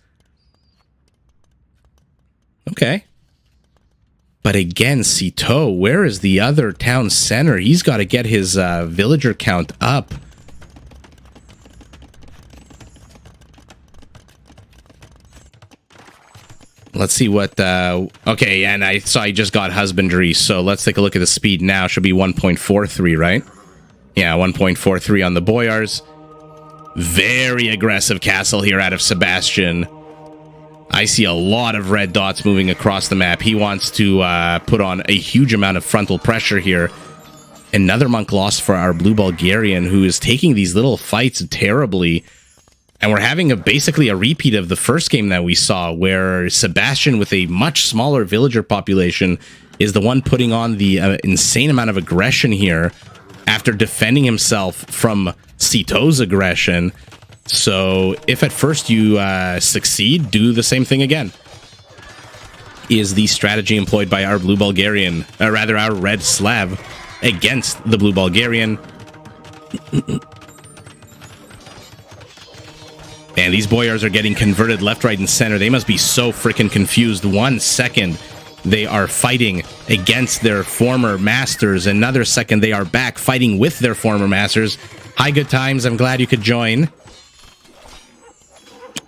[SPEAKER 1] Okay. But again, Sitaux, where is the other town center? He's got to get his villager count up. Let's see what... okay, and I saw I just got husbandry, so let's take a look at the speed now. Should be 1.43, right? Yeah, 1.43 on the Boyars. Very aggressive castle here out of Sebastian. I see a lot of red dots moving across the map. He wants to put on a huge amount of frontal pressure here. Another monk lost for our blue Bulgarian, who is taking these little fights terribly. And we're having basically a repeat of the first game that we saw, where Sebastian, with a much smaller villager population, is the one putting on the insane amount of aggression here after defending himself from Sitaux's aggression. So if at first you succeed, do the same thing again. Is the strategy employed by our blue Bulgarian, or rather our red Slav, against the blue Bulgarian. And these Boyars are getting converted left, right, and center. They must be so freaking confused. 1 second, they are fighting against their former masters. Another second, they are back fighting with their former masters. Hi, good times. I'm glad you could join.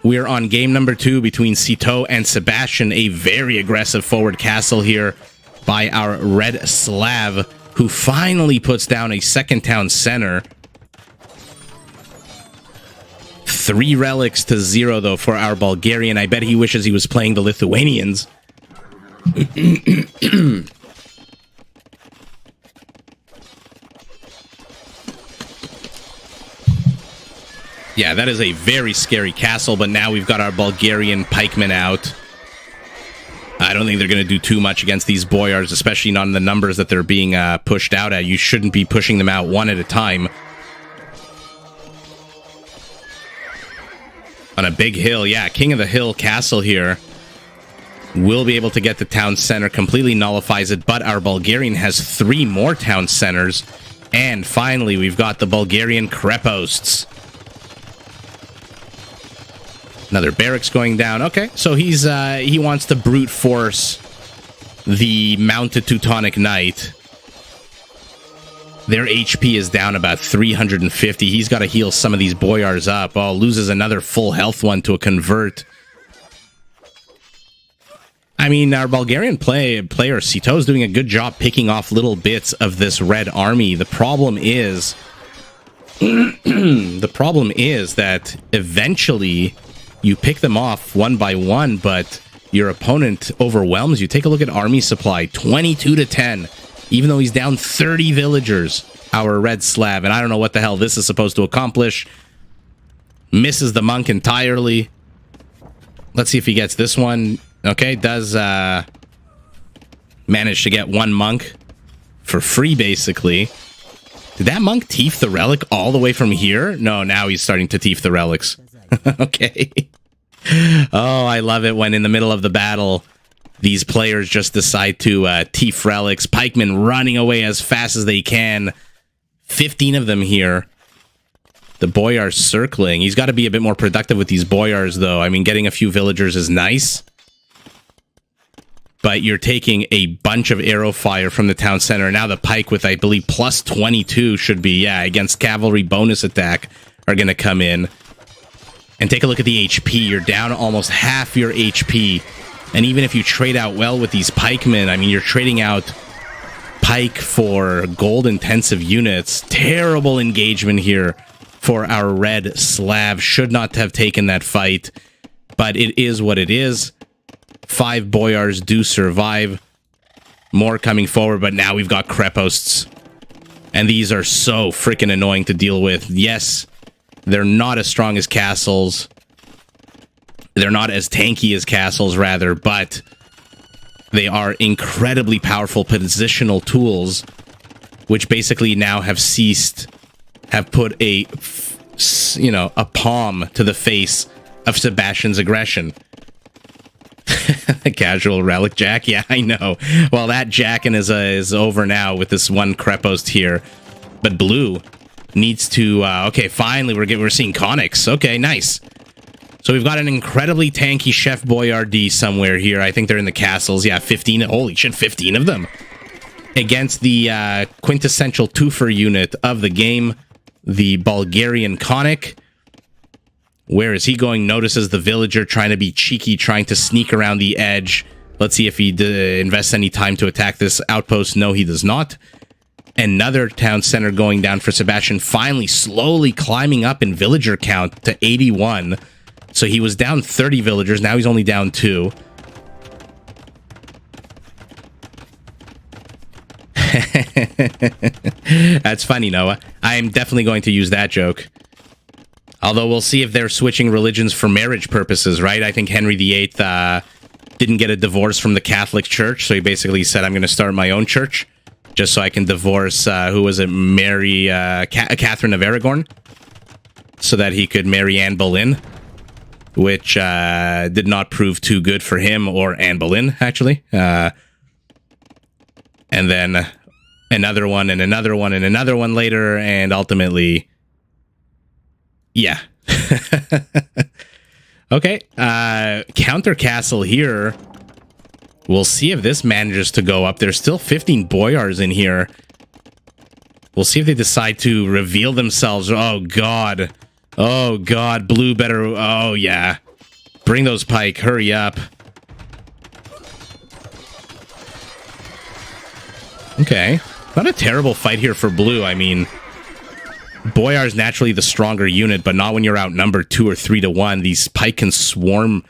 [SPEAKER 1] We're on game number 2 between Sitaux and Sebastian. A very aggressive forward castle here by our red Slav, who finally puts down a second town center. 3 relics to 0, though, for our Bulgarian. I bet he wishes he was playing the Lithuanians. Yeah, that is a very scary castle, but now we've got our Bulgarian pikemen out. I don't think they're going to do too much against these boyars, especially not in the numbers that they're being pushed out at. You shouldn't be pushing them out one at a time. On a big hill, yeah, King of the Hill castle here. Will be able to get the town center, completely nullifies it, but our Bulgarian has 3 more town centers. And finally, we've got the Bulgarian Kreposts. Another barracks going down. Okay, so he wants to brute force the mounted Teutonic Knight. Their HP is down about 350. He's got to heal some of these boyars up. Oh, loses another full health one to a convert. I mean, our Bulgarian player, Sitaux, is doing a good job picking off little bits of this red army. The problem is... the problem is that eventually you pick them off one by one, but your opponent overwhelms you. Take a look at army supply, 22 to 10. Even though he's down 30 villagers, our red Slav. And I don't know what the hell this is supposed to accomplish. Misses the monk entirely. Let's see if he gets this one. Okay, does manage to get 1 monk for free, basically. Did that monk teeth the relic all the way from here? No, now he's starting to teeth the relics. Okay. Oh, I love it when in the middle of the battle, these players just decide to teeth relics. Pikemen running away as fast as they can. 15 of them here. The boyars circling. He's got to be a bit more productive with these boyars, though. I mean, getting a few villagers is nice. But you're taking a bunch of arrow fire from the town center. Now the pike with, I believe, plus 22 should be, yeah, against cavalry bonus attack are going to come in. And take a look at the HP. You're down almost half your HP. And even if you trade out well with these pikemen, I mean, you're trading out pike for gold-intensive units. Terrible engagement here for our red Slav. Should not have taken that fight. But it is what it is. 5 boyars do survive. More coming forward, but now we've got Kreposts. And these are so freaking annoying to deal with. Yes, they're not as strong as castles. They're not as tanky as castles, rather, but they are incredibly powerful positional tools, which basically now have put a palm to the face of Sebastian's aggression. Casual relic jack, yeah, I know. Well, that jacking is over now with this one Krepost here, but blue needs to. Okay, finally we're seeing conics. Okay, nice. So we've got an incredibly tanky Chef Boyardee somewhere here. I think they're in the castles. Yeah, 15. Holy shit, 15 of them against the quintessential twofer unit of the game, the Bulgarian conic. Where is he going? Notices the villager trying to be cheeky, trying to sneak around the edge. Let's see if he invests any time to attack this outpost. No, he does not. Another town center going down for Sebastian. Finally, slowly climbing up in villager count to 81. So he was down 30 villagers. Now he's only down 2. That's funny, Noah. I am definitely going to use that joke. Although we'll see if they're switching religions for marriage purposes, right? I think Henry VIII didn't get a divorce from the Catholic Church, so he basically said, I'm going to start my own church, just so I can divorce, who was it, Catherine of Aragon, so that he could marry Anne Boleyn, which did not prove too good for him, or Anne Boleyn, actually. And then another one, and another one, and another one later, and ultimately... Yeah. Okay. Counter castle here. We'll see if this manages to go up. There's still 15 boyars in here. We'll see if they decide to reveal themselves. Oh, God. Oh, God. Blue better... Oh, yeah. Bring those pike. Hurry up. Okay. Not a terrible fight here for blue. I mean, Boyar's naturally the stronger unit, but not when you're outnumbered 2 or 3 to 1. These pike can swarm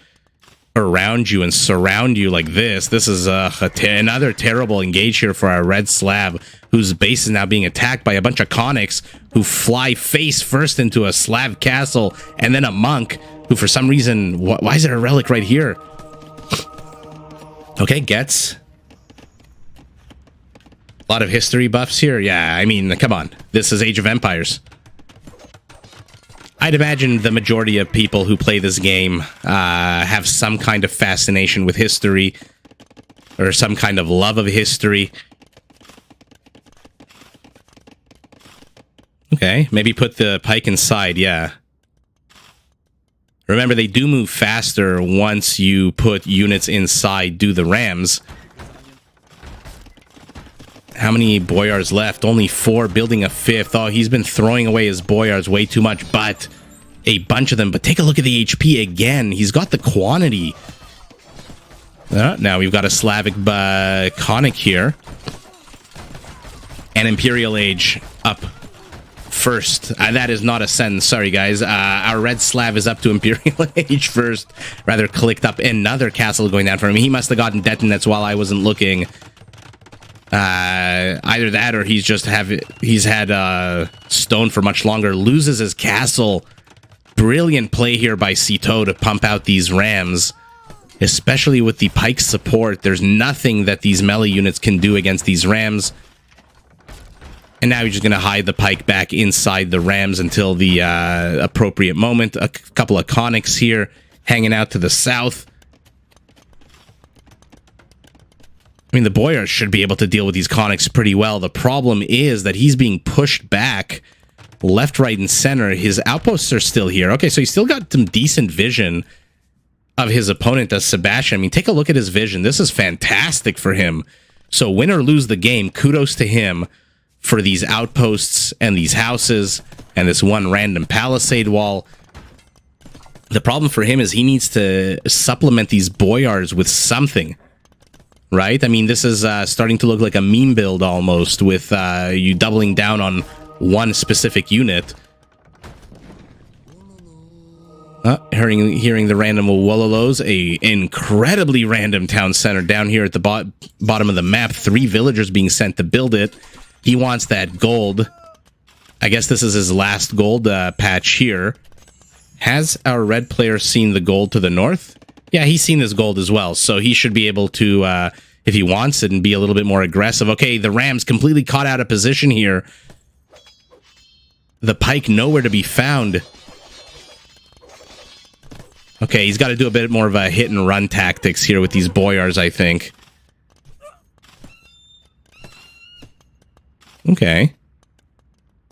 [SPEAKER 1] around you and surround you like this. This is another terrible engage here for our red Slav, whose base is now being attacked by a bunch of Conics who fly face first into a Slav castle, and then a monk who, for some reason, why is there a relic right here? Okay, gets a lot of history buffs here. Yeah, I mean, come on. This is Age of Empires. I'd imagine the majority of people who play this game have some kind of fascination with history or some kind of love of history. Okay, maybe put the pike inside, yeah. Remember, they do move faster once you put units inside, do the rams. How many Boyars left? Only 4, building a 5th. Oh, he's been throwing away his Boyars way too much, but a bunch of them. But take a look at the HP again. He's got the quantity. Now we've got a Slavic Conic here. And Imperial Age up first. That is not a sentence. Sorry, guys. Our red Slav is up to Imperial Age first. Rather clicked up another castle going down for him. He must have gotten detonates while I wasn't looking. Either that or he's had stone for much longer. Loses his castle. Brilliant play here by Sitaux to pump out these rams, especially with the pike support. There's nothing that these melee units can do against these rams. And now he's just going to hide the pike back inside the rams until the appropriate moment. A couple of Conics here hanging out to the south. I mean, the Boyars should be able to deal with these Conics pretty well. The problem is that he's being pushed back left, right, and center. His outposts are still here. Okay, so he's still got some decent vision of his opponent as Sebastian. I mean, take a look at his vision. This is fantastic for him. So win or lose the game, kudos to him for these outposts and these houses and this one random palisade wall. The problem for him is he needs to supplement these Boyars with something. Right? I mean, this is starting to look like a meme build almost, with you doubling down on one specific unit. Hearing the random Wololos, a incredibly random town center down here at the bottom of the map. 3 villagers being sent to build it. He wants that gold. I guess this is his last gold patch here. Has our red player seen the gold to the north? Yeah, he's seen this gold as well, so he should be able to, if he wants it, and be a little bit more aggressive. Okay, the Rams completely caught out of position here. The pike nowhere to be found. Okay, he's got to do a bit more of a hit-and-run tactics here with these Boyars, I think. Okay.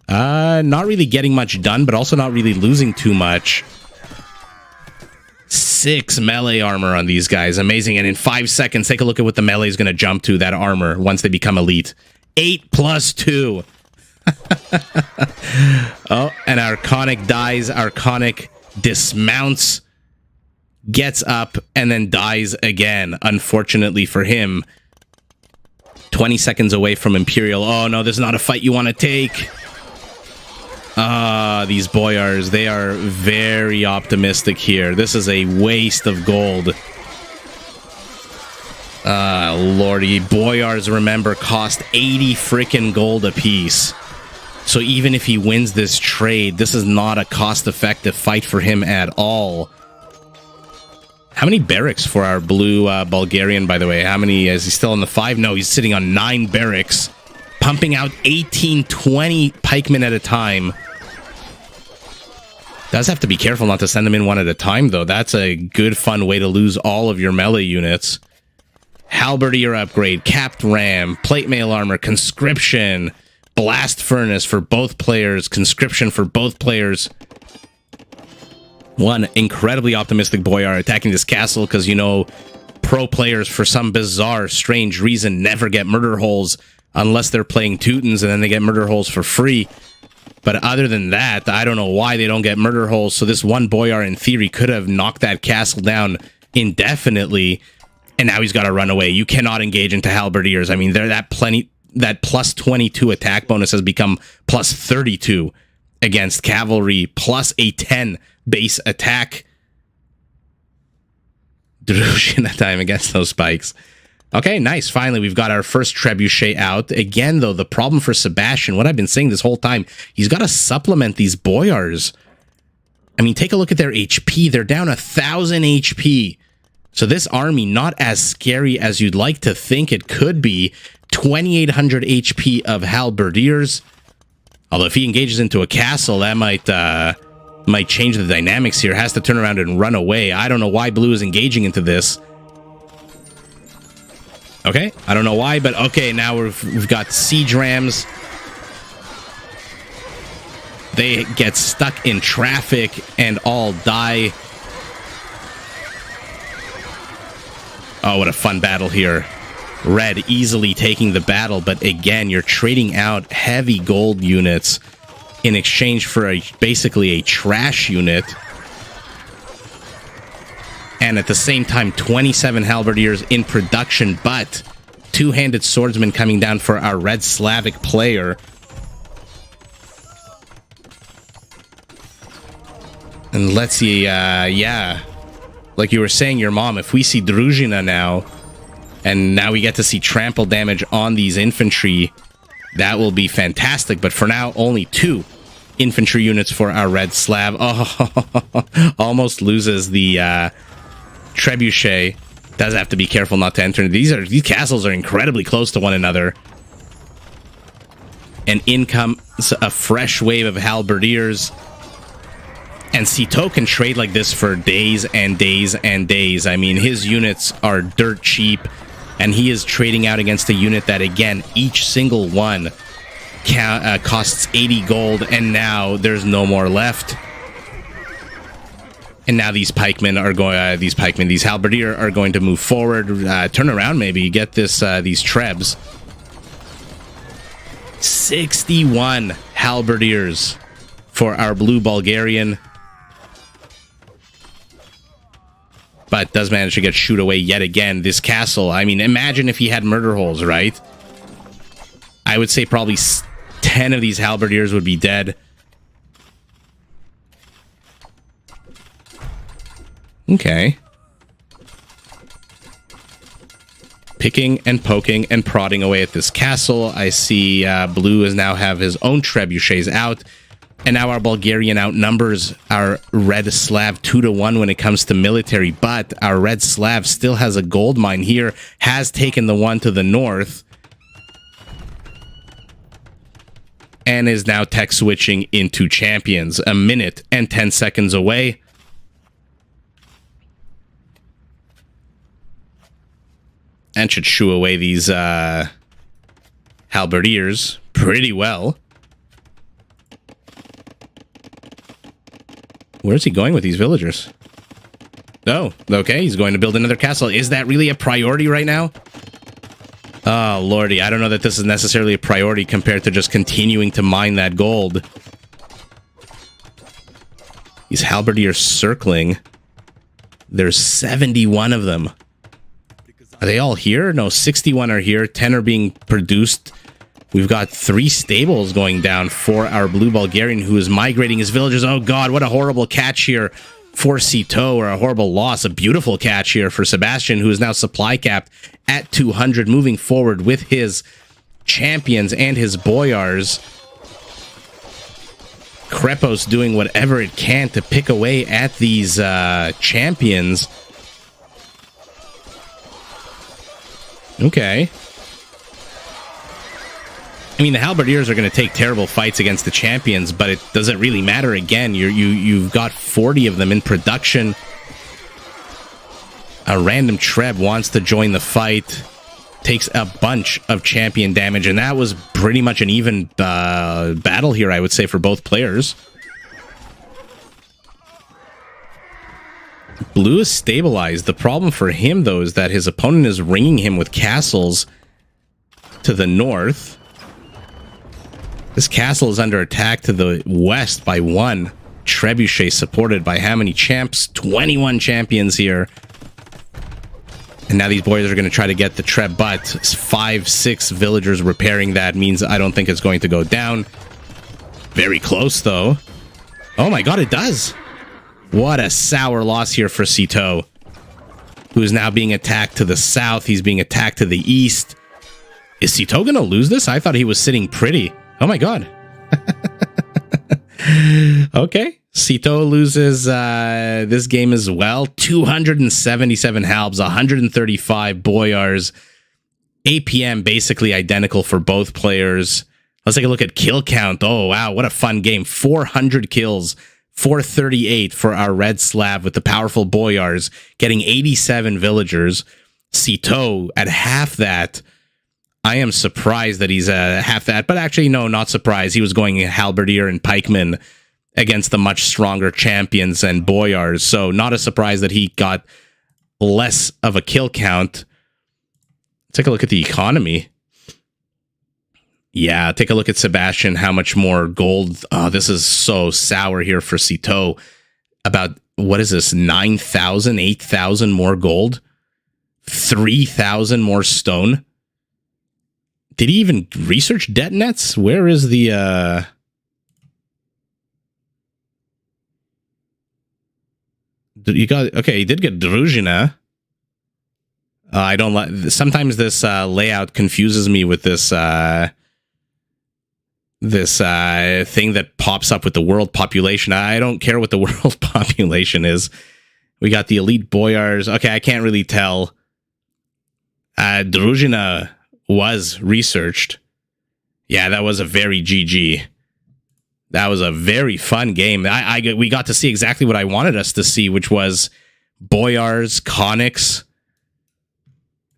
[SPEAKER 1] Not really getting much done, but also not really losing too much. 6 melee armor on these guys. Amazing. And in 5 seconds, take a look at what the melee is going to jump to, that armor, once they become elite. 8 plus 2. Oh, and our Conic dies. Our Conic dismounts, gets up, and then dies again. Unfortunately for him. 20 seconds away from Imperial. Oh, no, this is not a fight you want to take. These Boyars, they are very optimistic here. This is a waste of gold. Lordy. Boyars, remember, cost 80 freaking gold apiece. So even if he wins this trade, this is not a cost-effective fight for him at all. How many barracks for our blue Bulgarian, by the way? How many? Is he still on the 5? No, he's sitting on 9 barracks, pumping out 18, 20 pikemen at a time. Does have to be careful not to send them in one at a time, though. That's a good, fun way to lose all of your melee units. Halberdier upgrade, capped ram, plate mail armor, conscription, blast furnace for both players, conscription for both players. One incredibly optimistic Boyar attacking this castle because, you know, pro players, for some bizarre, strange reason, never get murder holes unless they're playing Teutons, and then they get murder holes for free. But other than that, I don't know why they don't get murder holes. So this one Boyar, in theory, could have knocked that castle down indefinitely, and now he's got to run away. You cannot engage into halberdiers. I mean, they're that that plus 22 attack bonus has become plus 32 against cavalry, plus a 10 base attack. Druzhina time against those spikes. Okay, nice. Finally, we've got our first trebuchet out. Again, though, the problem for Sebastian, what I've been saying this whole time, he's got to supplement these boyars. I mean, take a look at their HP. They're down 1,000 HP. So this army, not as scary as you'd like to think it could be. 2,800 HP of halberdiers. Although if he engages into a castle, that might change the dynamics here. Has to turn around and run away. I don't know why blue is engaging into this. Okay, I don't know why, but okay, now we've got siege rams. They get stuck in traffic and all die. Oh, what a fun battle here. Red easily taking the battle, but again, you're trading out heavy gold units in exchange for basically a trash unit. And at the same time, 27 halberdiers in production, but two-handed swordsman coming down for our red Slavic player. And let's see, yeah. Like you were saying, your mom, if we see Druzhina now, and now we get to see trample damage on these infantry, that will be fantastic. But for now, only 2 infantry units for our red Slav. Oh, almost loses the trebuchet. Does have to be careful not to enter. These castles are incredibly close to one another. And in comes a fresh wave of halberdiers. And Sitaux can trade like this for days and days and days. I mean, his units are dirt cheap. And he is trading out against a unit that, again, each single one costs 80 gold. And now there's no more left. And now these pikemen are going. These halberdier are going to move forward, turn around, maybe get this. These trebs. 61 halberdiers for our blue Bulgarian, but does manage to get shoot away yet again. This castle. I mean, imagine if he had murder holes, right? I would say probably 10 of these halberdiers would be dead. Okay. Picking and poking and prodding away at this castle. I see blue is now have his own trebuchets out. And now our Bulgarian outnumbers our red Slav 2-1 when it comes to military. But our red Slav still has a gold mine here. Has taken the one to the north. And is now tech switching into champions. 1 minute and 10 seconds away. And should shoo away these halberdiers pretty well. Where's he going with these villagers? Oh, okay, he's going to build another castle. Is that really a priority right now? Oh, lordy, I don't know that this is necessarily a priority compared to just continuing to mine that gold. These halberdiers circling. There's 71 of them. Are they all here? No, 61 are here. 10 are being produced. We've got 3 stables going down for our blue Bulgarian who is migrating his villagers. Oh, God, what a horrible catch here for Sitaux, or a horrible loss. A beautiful catch here for Sebastian, who is now supply capped at 200, moving forward with his champions and his boyars. Krepos doing whatever it can to pick away at these champions. Okay. I mean, the halberdiers are going to take terrible fights against the champions, but it doesn't really matter. Again, you've got 40 of them in production. A random treb wants to join the fight, takes a bunch of champion damage, and that was pretty much an even battle here, I would say, for both players. Blue is stabilized. The problem for him, though, is that his opponent is ringing him with castles to the north. This castle is under attack to the west by 1 trebuchet, supported by how many champs? 21 champions here. And now these boys are going to try to get the treb, but 5-6 villagers repairing that means I don't think it's going to go down. Very close, though. Oh my god, it does. What a sour loss here for Sitaux, who is now being attacked to the south. He's being attacked to the east. Is Sitaux going to lose this? I thought he was sitting pretty. Oh my god. Okay. Sitaux loses this game as well. 277 halbs, 135 boyars. APM basically identical for both players. Let's take a look at kill count. Oh, wow. What a fun game. 400 kills. 438 for our red slab with the powerful boyars, getting 87 villagers. Sitaux at half that. I am surprised that he's half that, but actually, no, not surprised. He was going halberdier and pikeman against the much stronger champions and boyars, so not a surprise that he got less of a kill count. Take a look at the economy. Yeah, take a look at Sebastian, how much more gold. Oh, this is so sour here for Sitaux. About, what is this, 9,000, 8,000 more gold? 3,000 more stone? Did he even research debt nets? Where is the, You got, okay, he did get Druzhina. I don't like, sometimes this layout confuses me with this thing that pops up with the world population. I don't care what the world population is. We got the elite boyars. Okay, I can't really tell. Druzhina was researched. Yeah, that was a very GG. That was a very fun game. We got to see exactly what I wanted us to see, which was boyars, conics,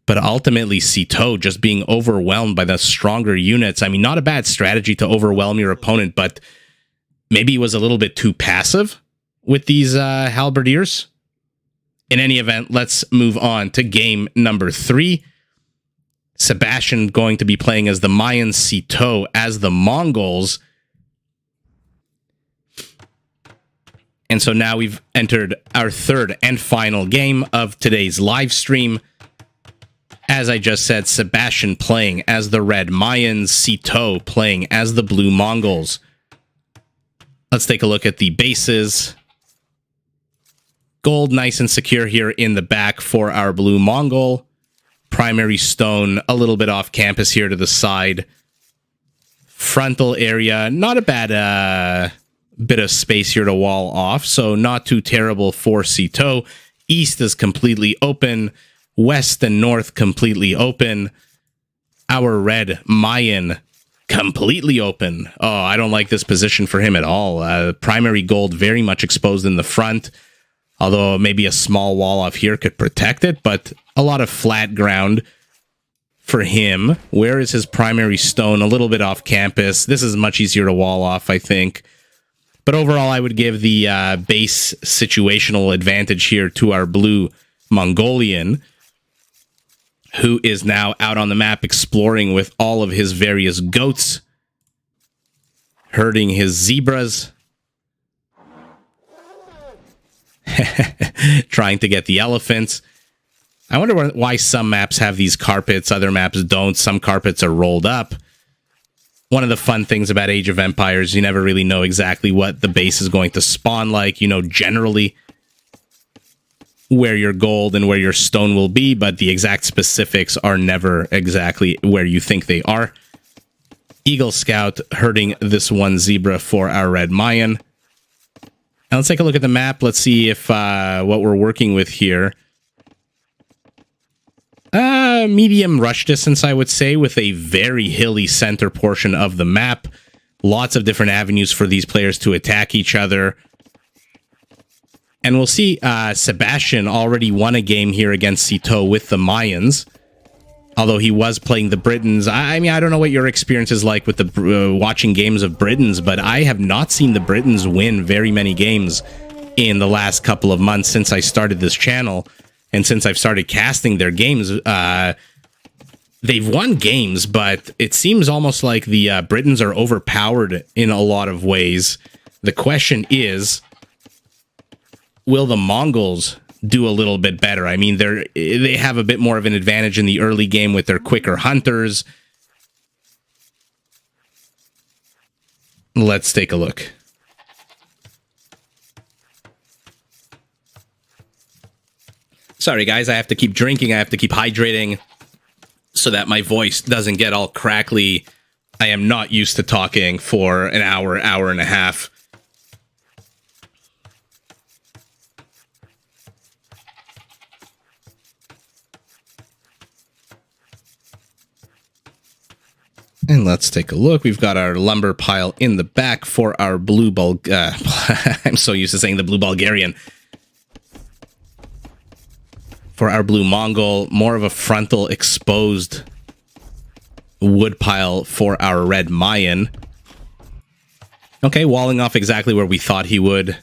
[SPEAKER 1] but ultimately Sitaux just being overwhelmed by the stronger units. I mean, not a bad strategy to overwhelm your opponent, but maybe he was a little bit too passive with these halberdiers. In any event, let's move on to game number 3. Sebastian going to be playing as the Mayans, Sitaux as the Mongols. And so now we've entered our third and final game of today's live stream. As I just said, Sebastian playing as the red Mayans, Sitaux playing as the blue Mongols. Let's take a look at the bases. Gold nice and secure here in the back for our blue Mongol. Primary stone a little bit off campus here to the side. Frontal area, not a bad bit of space here to wall off, so not too terrible for Sitaux. East is completely open. West and north completely open. Our red Mayan completely open. Oh, I don't like this position for him at all. Primary gold very much exposed in the front, although maybe a small wall off here could protect it, but a lot of flat ground for him. Where is his primary stone? A little bit off campus. This is much easier to wall off, I think. But overall, I would give the base situational advantage here to our blue Mongolian, who is now out on the map exploring with all of his various goats, herding his zebras, trying to get the elephants. I wonder why some maps have these carpets, other maps don't. Some carpets are rolled up. One of the fun things about Age of Empires, you never really know exactly what the base is going to spawn like. You know, generally where your gold and where your stone will be, but the exact specifics are never exactly where you think they are. Eagle Scout herding this one zebra for our red Mayan. Now let's take a look at the map. Let's see if what we're working with here. Medium rush distance, I would say, with a very hilly center portion of the map. Lots of different avenues for these players to attack each other. And we'll see Sebastian already won a game here against Sitaux with the Mayans. Although he was playing the Britons. I mean, I don't know what your experience is like with the watching games of Britons, but I have not seen the Britons win very many games in the last couple of months since I started this channel. And since I've started casting their games, they've won games, but it seems almost like the Britons are overpowered in a lot of ways. The question is, will the Mongols do a little bit better. I mean, they have a bit more of an advantage in the early game with their quicker hunters. Let's take a look. Sorry, guys, I have to keep drinking. I have to keep hydrating so that my voice doesn't get all crackly. I am not used to talking for an hour, hour and a half. And let's take a look. We've got our lumber pile in the back for our blue I'm so used to saying the blue Bulgarian. For our blue Mongol, more of a frontal exposed wood pile for our red Mayan. Okay, walling off exactly where we thought he would.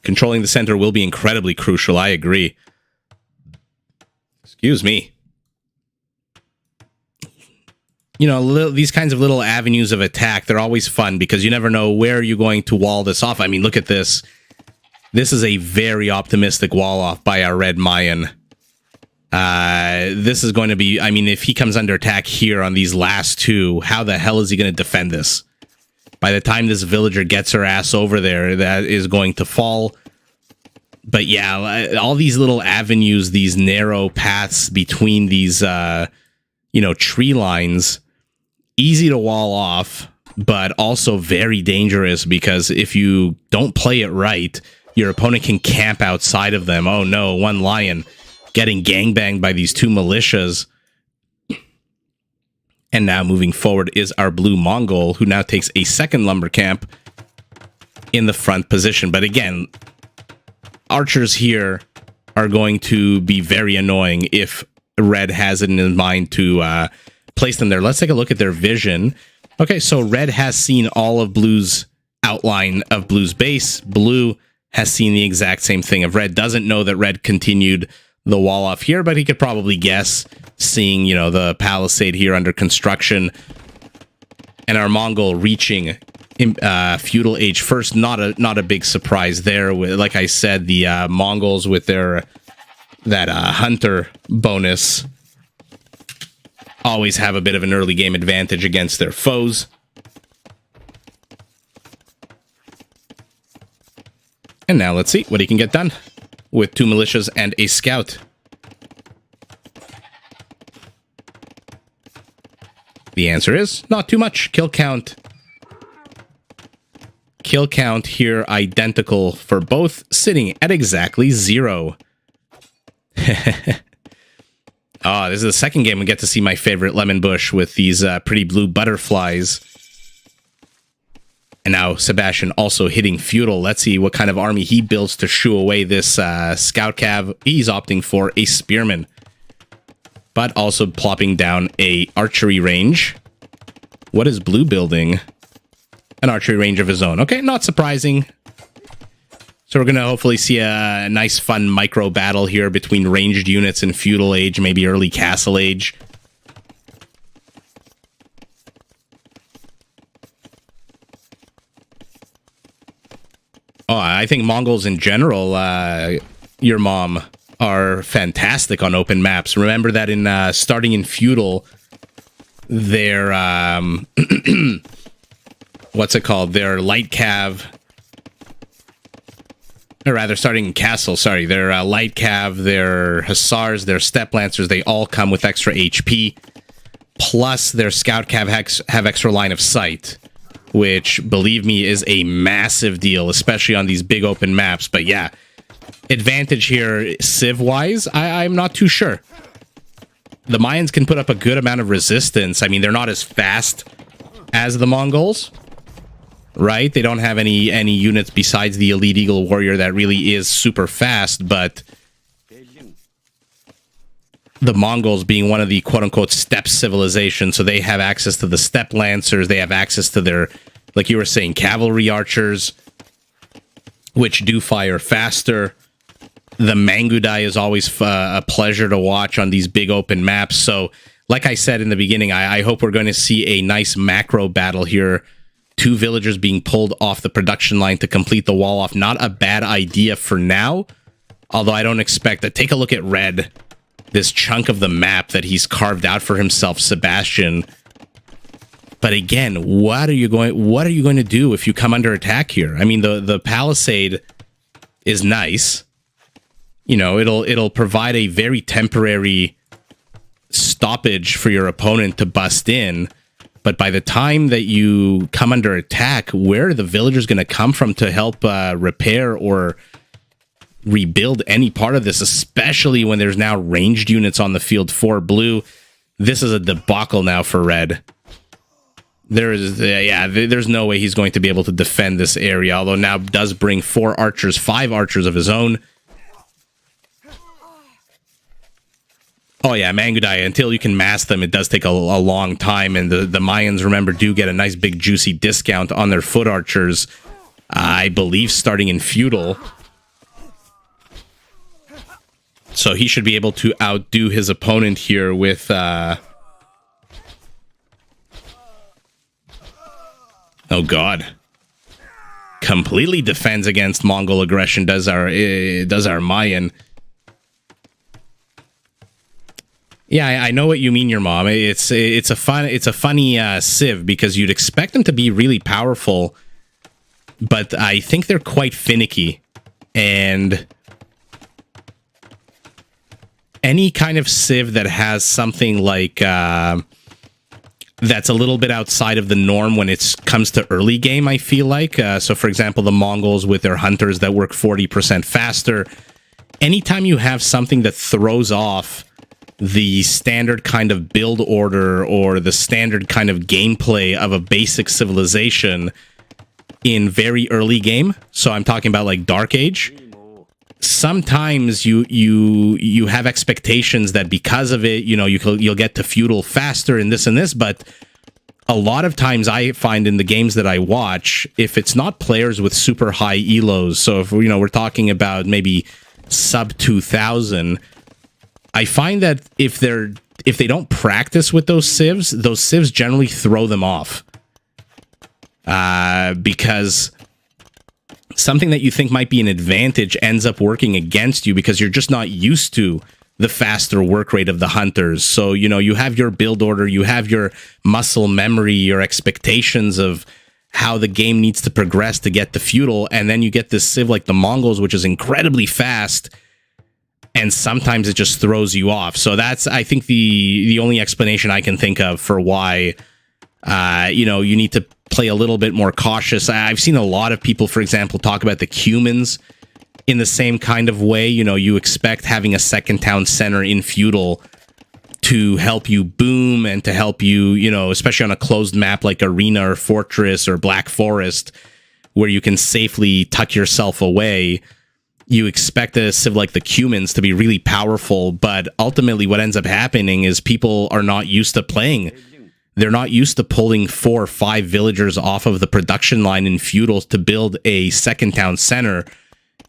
[SPEAKER 1] Controlling the center will be incredibly crucial, I agree. Excuse me. You know, these kinds of little avenues of attack, they're always fun because you never know where you're going to wall this off. I mean, look at this. This is a very optimistic wall off by our red Mayan. This is going to be, I mean, if he comes under attack here on these last two, how the hell is he going to defend this? By the time this villager gets her ass over there, that is going to fall. But yeah, all these little avenues, these narrow paths between these, tree lines, easy to wall off, but also very dangerous because if you don't play it right, your opponent can camp outside of them. Oh no, one lion getting gangbanged by these two militias. And now moving forward is our blue Mongol, who now takes a second lumber camp in the front position. But again, archers here are going to be very annoying if red has it in his mind to place them there. Let's take a look at their vision. Okay, so red has seen all of blue's outline of blue's base. Blue has seen the exact same thing of red. Doesn't know that red continued the wall off here, but he could probably guess, seeing, you know, the palisade here under construction. And our Mongol reaching feudal age first. Not a big surprise there. Like I said, the Mongols with their hunter bonus always have a bit of an early game advantage against their foes. And now let's see what he can get done with two militias and a scout. The answer is not too much. Kill count here identical for both, sitting at exactly 0. Oh, this is the second game we get to see my favorite lemon bush with these pretty blue butterflies. And now Sebastian also hitting feudal. Let's see what kind of army he builds to shoo away this scout cav. He's opting for a spearman, but also plopping down a archery range. What is blue building? An archery range of his own. Okay, not surprising. So we're going to hopefully see a nice, fun micro battle here between ranged units in feudal age, maybe early castle age. Oh, I think Mongols in general, your mom, are fantastic on open maps. Remember that in starting in feudal, their what's it called? Their light cav, or rather, starting in castle. Sorry, their light cav, their hussars, their steppe lancers. They all come with extra HP. Plus, their scout cav have extra line of sight, which, believe me, is a massive deal, especially on these big open maps. But yeah, advantage here, civ-wise, I'm not too sure. The Mayans can put up a good amount of resistance. I mean, they're not as fast as the Mongols, right? They don't have any units besides the Elite Eagle Warrior that really is super fast, but the Mongols being one of the quote-unquote steppe civilizations, so they have access to the steppe lancers, they have access to their, like you were saying, cavalry archers, which do fire faster. The Mangudai is always a pleasure to watch on these big open maps. So, like I said in the beginning, I hope we're going to see a nice macro battle here 2 villagers being pulled off the production line to complete the wall off. Not a bad idea for now, although I don't expect that. Take a look at red, this chunk of the map that he's carved out for himself, Sebastian. But again, what are you going to do if you come under attack here? I mean, the palisade is nice. You know, it'll provide a very temporary stoppage for your opponent to bust in. But by the time that you come under attack, where are the villagers going to come from to help repair or rebuild any part of this, especially when there's now ranged units on the field for blue? This is a debacle now for red. There's no way he's going to be able to defend this area, although now does bring 5 archers of his own. Oh yeah, Mangudai, until you can mass them, it does take a long time, and the Mayans, remember, do get a nice big juicy discount on their foot archers, I believe starting in feudal. So he should be able to outdo his opponent here with... Oh god. Completely defends against Mongol aggression, does our Mayan. Yeah, I know what you mean, your mom. It's a funny civ, because you'd expect them to be really powerful, but I think they're quite finicky. And any kind of civ that has something like that's a little bit outside of the norm when it comes to early game, I feel like. So, for example, the Mongols with their hunters that work 40% faster. Anytime you have something that throws off the standard kind of build order or the standard kind of gameplay of a basic civilization in very early game, so I'm talking about like Dark Age, sometimes you have expectations that because of it, you know, you'll get to feudal faster and this, but a lot of times I find in the games that I watch, if it's not players with super high elos, so if we're talking about maybe sub 2000, I find that if they don't practice with those civs generally throw them off. Because something that you think might be an advantage ends up working against you because you're just not used to the faster work rate of the hunters. So, you have your build order, you have your muscle memory, your expectations of how the game needs to progress to get to feudal, and then you get this civ like the Mongols, which is incredibly fast, and sometimes it just throws you off. So that's, I think, the only explanation I can think of for why, you need to play a little bit more cautious. I've seen a lot of people, for example, talk about the Cumans in the same kind of way. You expect having a second town center in feudal to help you boom and to help you, especially on a closed map like Arena or Fortress or Black Forest, where you can safely tuck yourself away. You expect a civ like the Cumans to be really powerful, but ultimately what ends up happening is people are not used to playing. They're not used to pulling 4 or 5 villagers off of the production line in feudals to build a second town center.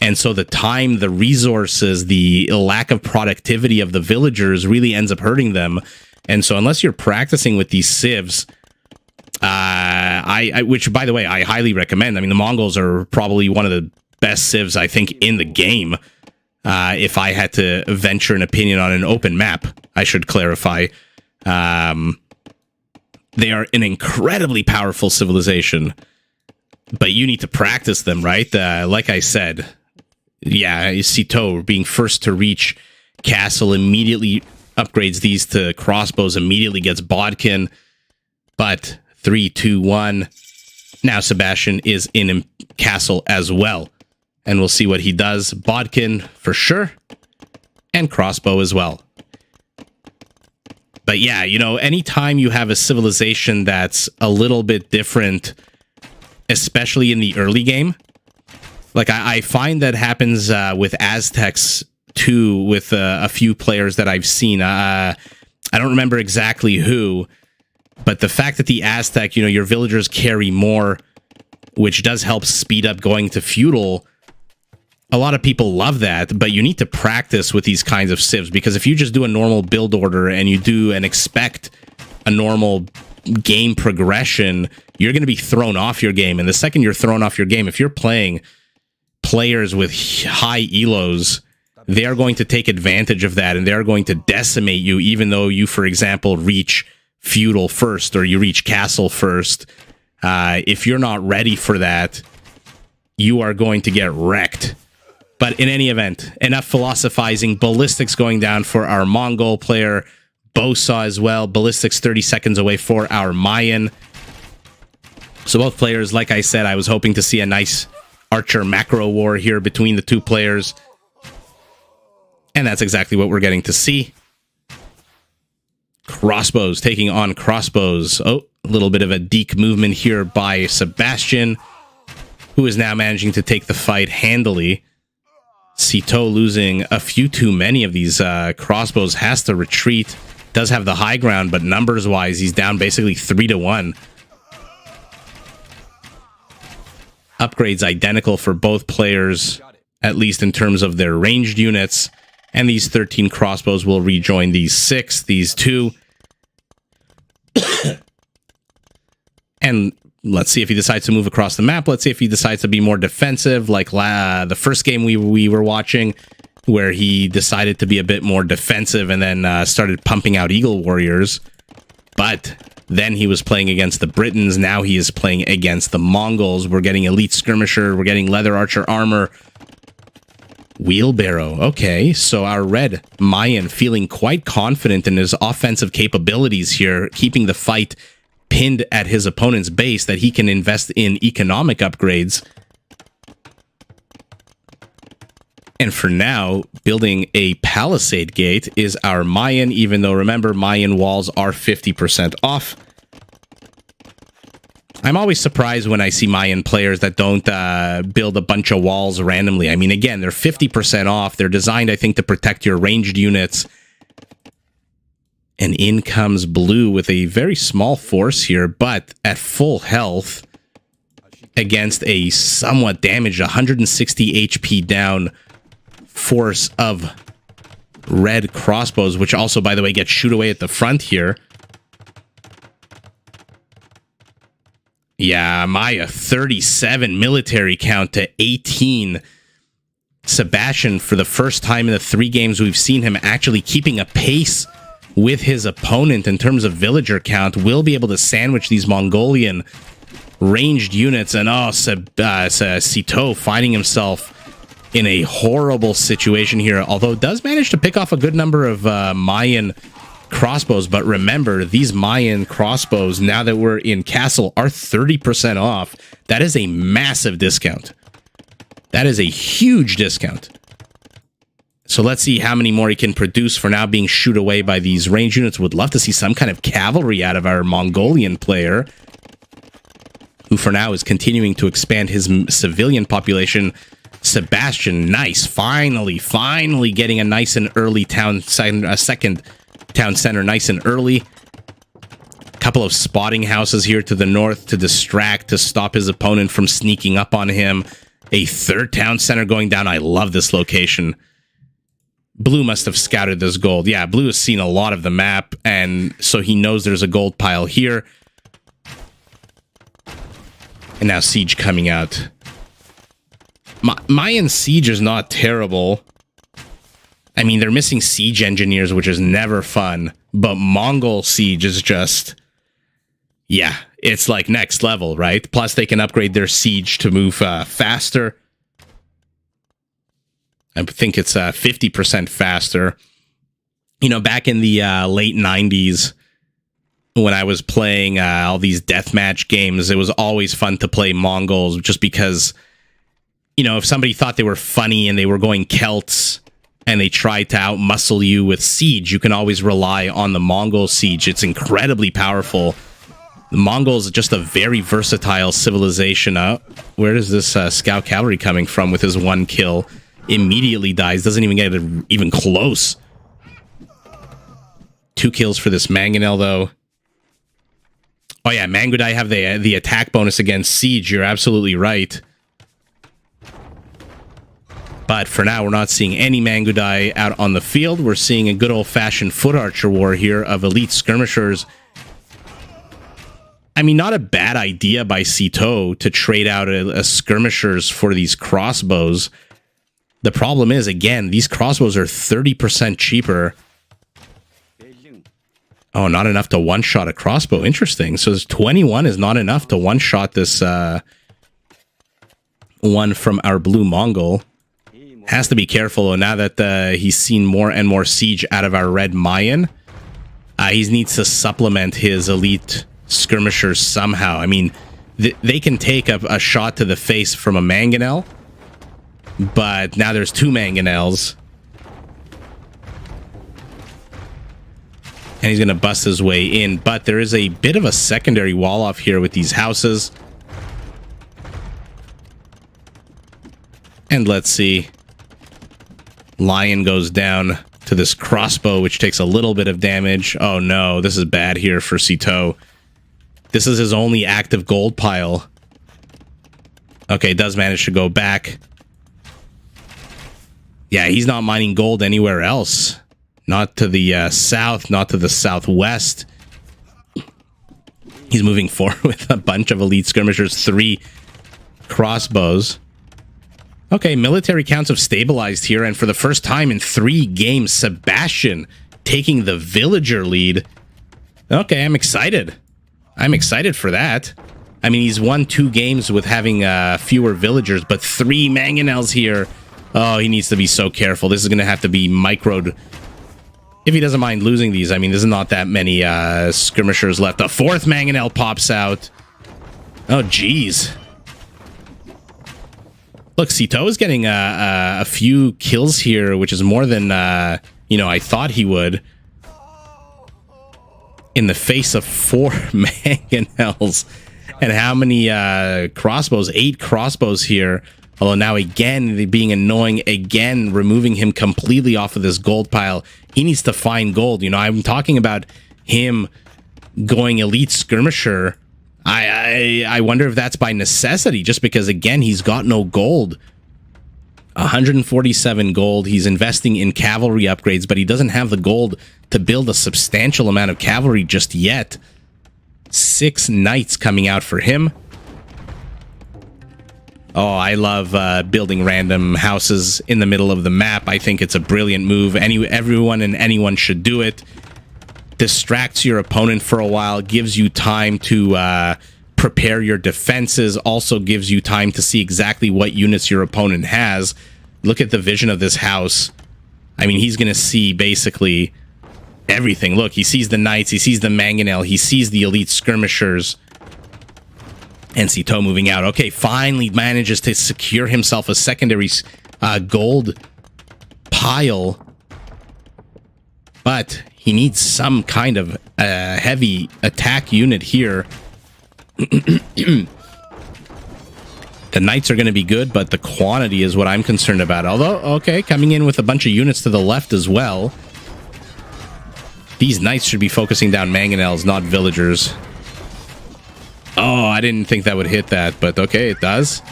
[SPEAKER 1] And so the time, the resources, the lack of productivity of the villagers really ends up hurting them. And so unless you're practicing with these civs, which, by the way, I highly recommend. I mean, the Mongols are probably one of the best civs, I think, in the game. If I had to venture an opinion on an open map, I should clarify. They are an incredibly powerful civilization, but you need to practice them, right? Like I said, Sitaux, being first to reach castle, immediately upgrades these to crossbows, immediately gets bodkin, but 3, 2, 1. Now Sebastian is in castle as well. And we'll see what he does. Bodkin for sure. And crossbow as well. But yeah, anytime you have a civilization that's a little bit different, especially in the early game, like I find that happens with Aztecs too, with a few players that I've seen. I don't remember exactly who, but the fact that the Aztec, your villagers carry more, which does help speed up going to feudal. A lot of people love that, but you need to practice with these kinds of civs, because if you just do a normal build order and you do and expect a normal game progression, you're going to be thrown off your game. And the second you're thrown off your game, if you're playing players with high elos, they are going to take advantage of that, and they're going to decimate you, even though you, for example, reach feudal first or you reach castle first. If you're not ready for that, you are going to get wrecked. But in any event, enough philosophizing. Ballistics going down for our Mongol player. Bosa as well. Ballistics 30 seconds away for our Mayan. So both players, like I said, I was hoping to see a nice archer macro war here between the two players. And that's exactly what we're getting to see. Crossbows taking on crossbows. Oh, a little bit of a deke movement here by Sebastian, who is now managing to take the fight handily. Sitaux losing a few too many of these crossbows, has to retreat. Does have the high ground, but numbers-wise, he's down basically 3-1. Upgrades identical for both players, at least in terms of their ranged units. And these 13 crossbows will rejoin these 6, these 2. And let's see if he decides to move across the map. Let's see if he decides to be more defensive, like the first game we were watching, where he decided to be a bit more defensive and then started pumping out Eagle Warriors. But then he was playing against the Britons. Now he is playing against the Mongols. We're getting Elite Skirmisher. We're getting Leather Archer Armor. Wheelbarrow. Okay, so our red Mayan feeling quite confident in his offensive capabilities here, keeping the fight pinned at his opponent's base that he can invest in economic upgrades. And for now, building a palisade gate is our Mayan, even though, remember, Mayan walls are 50% off. I'm always surprised when I see Mayan players that don't build a bunch of walls randomly. I mean, again, they're 50% off. They're designed, I think, to protect your ranged units. And in comes Blue with a very small force here, but at full health against a somewhat damaged 160 HP down force of red crossbows, which also, by the way, get shoot away at the front here. Yeah, Maya, 37 military count to 18. Sebastian, for the first time in the 3 games we've seen him actually keeping a pace with his opponent in terms of villager count, will be able to sandwich these Mongolian ranged units. And Sitaux finding himself in a horrible situation here, although does manage to pick off a good number of Mayan crossbows. But remember, these Mayan crossbows, now that we're in castle, are 30% off. That is a massive discount. That is a huge discount. So let's see how many more he can produce for now being shooed away by these range units. Would love to see some kind of cavalry out of our Mongolian player, who for now is continuing to expand his civilian population. Sebastian, nice. Finally getting a nice and early second town center nice and early. Couple of spotting houses here to the north to distract, to stop his opponent from sneaking up on him. A third town center going down. I love this location. Blue must have scouted this gold. Yeah, Blue has seen a lot of the map, and so he knows there's a gold pile here. And now Siege coming out. Mayan Siege is not terrible. I mean, they're missing siege engineers, which is never fun. But Mongol Siege is just... yeah, it's like next level, right? Plus, they can upgrade their siege to move faster. I think it's 50% faster. You know, back in the late 90s, when I was playing all these deathmatch games, it was always fun to play Mongols, just because, you know, if somebody thought they were funny and they were going Celts and they tried to outmuscle you with siege, you can always rely on the Mongol siege. It's incredibly powerful. The Mongols are just a very versatile civilization. Where is this scout cavalry coming from with his 1 kill? Immediately dies, doesn't even get even close. 2 kills for this Mangonel, though. Oh yeah, Mangudai have the attack bonus against siege. You're absolutely right. But for now, we're not seeing any Mangudai out on the field. We're seeing a good old-fashioned foot archer war here of elite skirmishers. I mean, not a bad idea by Sitaux to trade out a skirmishers for these crossbows. The problem is, again, these crossbows are 30% cheaper. Oh, not enough to one-shot a crossbow. Interesting. So 21 is not enough to one-shot this one from our blue Mongol. Has to be careful now that he's seen more and more siege out of our red Mayan. He needs to supplement his elite skirmishers somehow. I mean, they can take a shot to the face from a mangonel, but now there's 2 mangonels. And he's going to bust his way in. But there is a bit of a secondary wall off here with these houses. And let's see. Lion goes down to this crossbow, which takes a little bit of damage. Oh no, this is bad here for Sitaux. This is his only active gold pile. Okay, does manage to go back. Yeah, he's not mining gold anywhere else. Not to the south, not to the southwest. He's moving forward with a bunch of elite skirmishers, 3 crossbows. Okay, military counts have stabilized here, and for the first time in 3 games, Sebastian taking the villager lead. Okay, I'm excited. I'm excited for that. I mean, he's won 2 games with having fewer villagers, but 3 mangonels here. Oh, he needs to be so careful. This is going to have to be microed. If he doesn't mind losing these, I mean, there's not that many skirmishers left. A 4th mangonel pops out. Oh, jeez. Look, Sitaux is getting a few kills here, which is more than, I thought he would. In the face of 4 mangonels. And how many crossbows? 8 crossbows here. Although now again, being annoying, again, removing him completely off of this gold pile. He needs to find gold. You know, I'm talking about him going elite skirmisher. I wonder if that's by necessity, just because, again, he's got no gold. 147 gold. He's investing in cavalry upgrades, but he doesn't have the gold to build a substantial amount of cavalry just yet. 6 knights coming out for him. Oh, I love building random houses in the middle of the map. I think it's a brilliant move. Everyone and anyone should do it. Distracts your opponent for a while, gives you time to prepare your defenses, also gives you time to see exactly what units your opponent has. Look at the vision of this house. I mean, he's going to see basically everything. Look, he sees the knights, he sees the mangonel, he sees the elite skirmishers. And Sitaux moving out. Okay, finally manages to secure himself a secondary gold pile. But he needs some kind of heavy attack unit here. The knights are going to be good, but the quantity is what I'm concerned about. Although, okay, coming in with a bunch of units to the left as well. These knights should be focusing down mangonels, not villagers. Oh, I didn't think that would hit that, but okay, it does.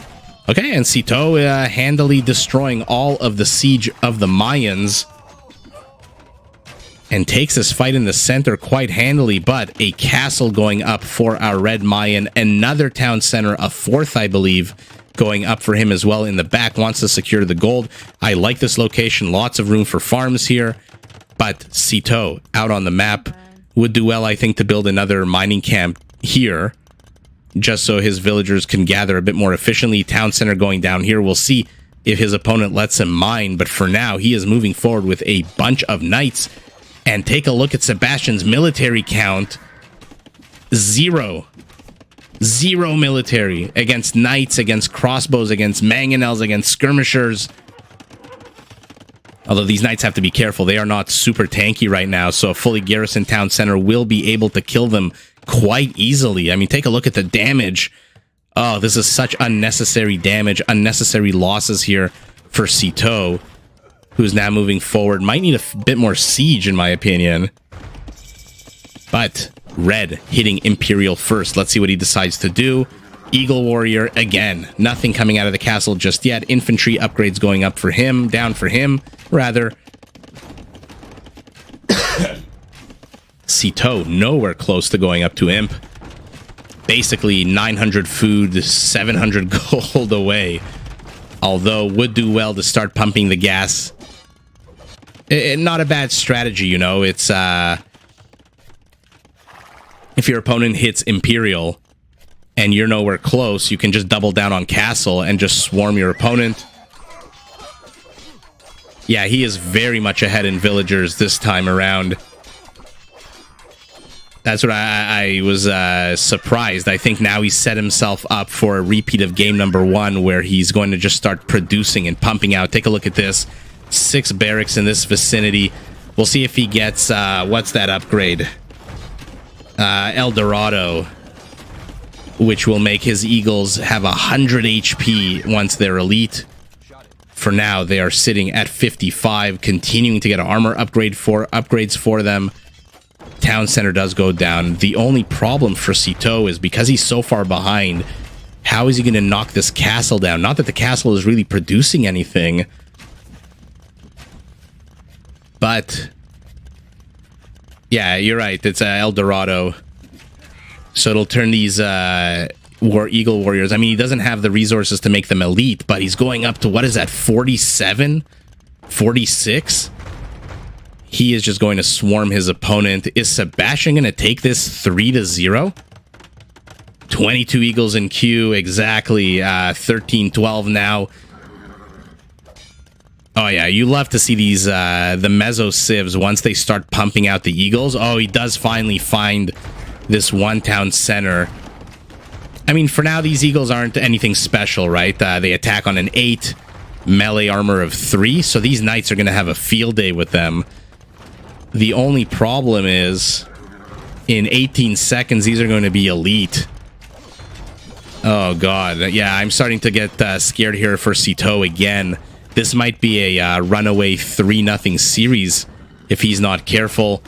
[SPEAKER 1] Okay, and Sitaux handily destroying all of the siege of the Mayans. And takes this fight in the center quite handily, but a castle going up for our red Mayan. Another town center, a 4th, I believe, going up for him as well in the back. Wants to secure the gold. I like this location. Lots of room for farms here. But Sitaux, out on the map, would do well, I think, to build another mining camp here. Just so his villagers can gather a bit more efficiently. Town center going down here. We'll see if his opponent lets him mine. But for now, he is moving forward with a bunch of knights. And take a look at Sebastian's military count. 0. 0 military against knights, against crossbows, against mangonels, against skirmishers. Although these knights have to be careful. They are not super tanky right now. So a fully garrisoned town center will be able to kill them quite easily. I mean, take a look at the damage. Oh, this is such unnecessary damage, unnecessary losses here for Sitaux, who's now moving forward. Might need a bit more siege, in my opinion. But red hitting Imperial first. Let's see what he decides to do. Eagle Warrior again. Nothing coming out of the castle just yet. Infantry upgrades going up for him. Down for him, rather. Sitaux nowhere close to going up to Imp. basically 900 food, 700 gold away. Although would do well to start pumping the gas. Not a bad strategy, you know. It's if your opponent hits Imperial and you're nowhere close, you can just double down on Castle and just swarm your opponent. Yeah, he is very much ahead in villagers this time around. That's what I was surprised. I think now he's set himself up for a repeat of game number 1 where he's going to just start producing and pumping out. Take a look at this. 6 barracks in this vicinity. We'll see if he gets, what's that upgrade? El Dorado, which will make his Eagles have 100 HP once they're elite. For now, they are sitting at 55, continuing to get armor upgrades for them. Town center does go down. The only problem for Sitaux is because he's so far behind, how is he going to knock this castle down? Not that the castle is really producing anything, but yeah, you're right. It's El Dorado. So it'll turn these Eagle Warriors. I mean, he doesn't have the resources to make them elite, but he's going up to, what is that, 47? 46? He is just going to swarm his opponent. Is Sebastian going to take this 3-0? 22 Eagles in queue, exactly. 13-12 now. Oh, yeah, you love to see these, the Meso Civs, once they start pumping out the Eagles. Oh, he does finally find this one town center. I mean, for now, these Eagles aren't anything special, right? They attack on an 8, melee armor of 3, so these Knights are going to have a field day with them. The only problem is, in 18 seconds, these are going to be elite. Oh, God. Yeah, I'm starting to get scared here for Sitaux again. This might be a runaway 3-0 series if he's not careful.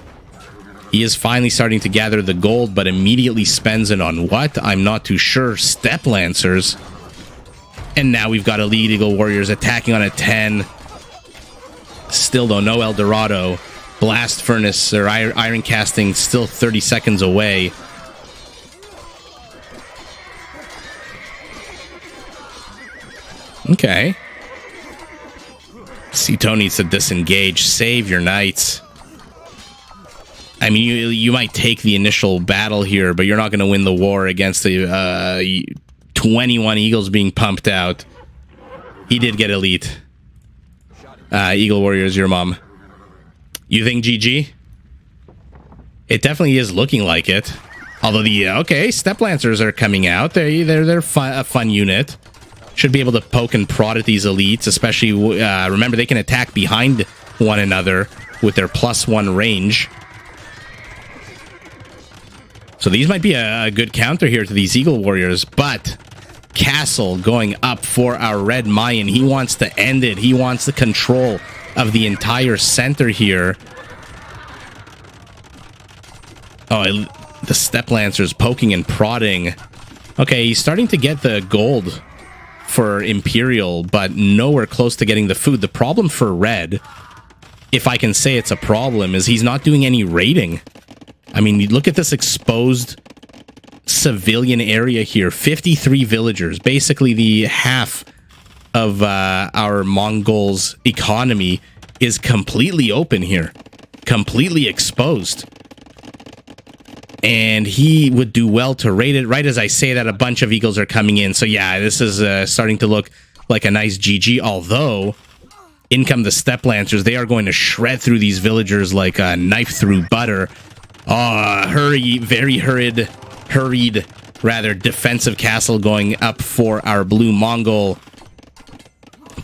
[SPEAKER 1] He is finally starting to gather the gold, but immediately spends it on what? I'm not too sure. Step Lancers. And now we've got Elite Eagle Warriors attacking on a 10. Still, though, no El Dorado. Blast Furnace, or Iron Casting, still 30 seconds away. Okay. Sitaux needs to disengage. Save your Knights. I mean, you might take the initial battle here, but you're not going to win the war against the 21 Eagles being pumped out. He did get elite. Eagle Warriors, your mom. You think GG? It definitely is looking like it. Although the okay, Step Lancers are coming out. They're a fun unit. Should be able to poke and prod at these elites, especially remember they can attack behind one another with their +1 range. So these might be a good counter here to these Eagle Warriors, but Castle going up for our Red Mayan. He wants to end it. He wants the control of the entire center here. Oh, the Step Lancers poking and prodding. Okay, he's starting to get the gold for Imperial, but nowhere close to getting the food. The problem for Red, if I can say it's a problem, is he's not doing any raiding. I mean, look at this exposed civilian area here. 53 villagers, basically the half of our Mongols' economy is completely open here, completely exposed. And he would do well to raid it. Right as I say that, a bunch of Eagles are coming in. So yeah, this is starting to look like a nice GG. Although, in come the Step Lancers. They are going to shred through these villagers like a knife through butter. Very hurried, defensive castle going up for our blue Mongol.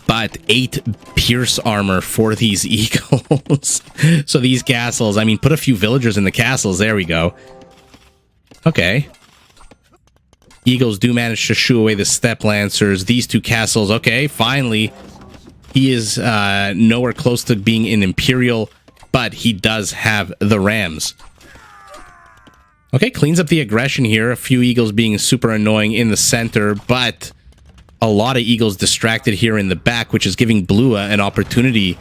[SPEAKER 1] But 8 pierce armor for these Eagles. So these castles, I mean, put a few villagers in the castles. There we go. Okay. Eagles do manage to shoo away the Step Lancers. These 2 castles, okay, finally. He is nowhere close to being an Imperial, but he does have the Rams. Okay, cleans up the aggression here. A few Eagles being super annoying in the center, but a lot of Eagles distracted here in the back, which is giving Blua an opportunity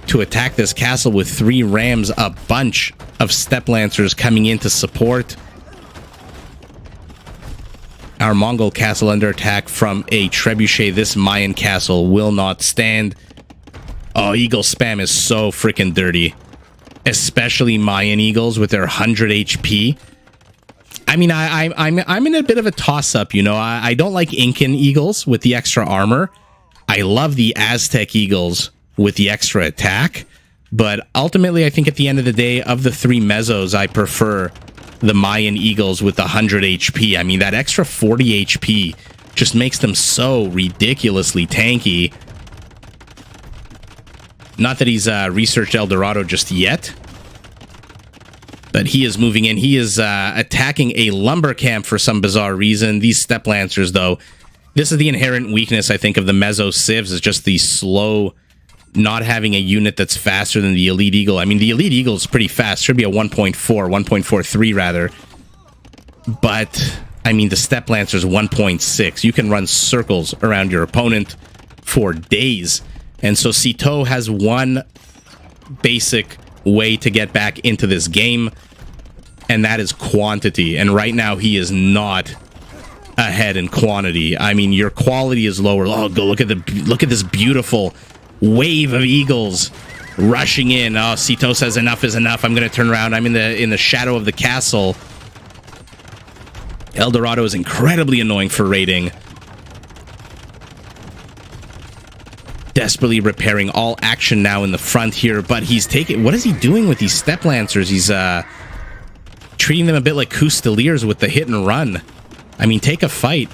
[SPEAKER 1] to attack this castle with 3 Rams, a bunch of Step Lancers coming in to support. Our Mongol castle under attack from a trebuchet. This Mayan castle will not stand. Oh, eagle spam is so freaking dirty. Especially Mayan eagles with their 100 HP. I mean, I'm in a bit of a toss-up, you know. I don't like Incan eagles with the extra armor. I love the Aztec eagles with the extra attack. But ultimately, I think at the end of the day, of the three mesos, I prefer the Mayan eagles with the 100 HP. I mean, that extra 40 HP just makes them so ridiculously tanky. Not that he's researched El Dorado just yet, but he is moving in. He is attacking a lumber camp for some bizarre reason. These Step Lancers, though, this is the inherent weakness, I think, of the Meso Civs, is just the slow, not having a unit that's faster than the Elite Eagle. I mean, the Elite Eagle is pretty fast. Should be a 1.43 rather. But, I mean, the Step Lancer's 1.6. You can run circles around your opponent for days. And so Sitaux has one basic way to get back into this game, and that is quantity. And right now, he is not ahead in quantity. I mean, your quality is lower. Oh, go look at this beautiful wave of eagles rushing in. Oh, Sitaux says enough is enough. I'm going to turn around. I'm in the shadow of the castle. El Dorado is incredibly annoying for raiding. Desperately repairing. All action now in the front here, but he's taking... What is he doing with these Step Lancers? He's treating them a bit like Custeliers with the hit and run. I mean, take a fight.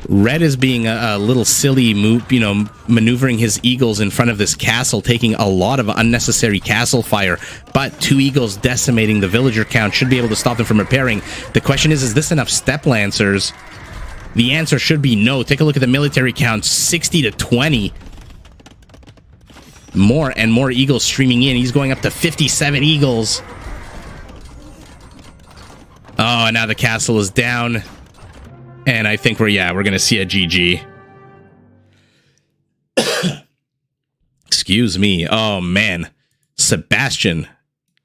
[SPEAKER 1] Red is being a little silly, you know, maneuvering his eagles in front of this castle, taking a lot of unnecessary castle fire, but two eagles decimating the villager count should be able to stop them from repairing. The question is this enough Step Lancers? The answer should be no. Take a look at the military count, 60 to 20. More and more eagles streaming in. He's going up to 57 eagles. Oh, and now the castle is down. And I think we're going to see a GG. Excuse me. Oh, man. Sebastian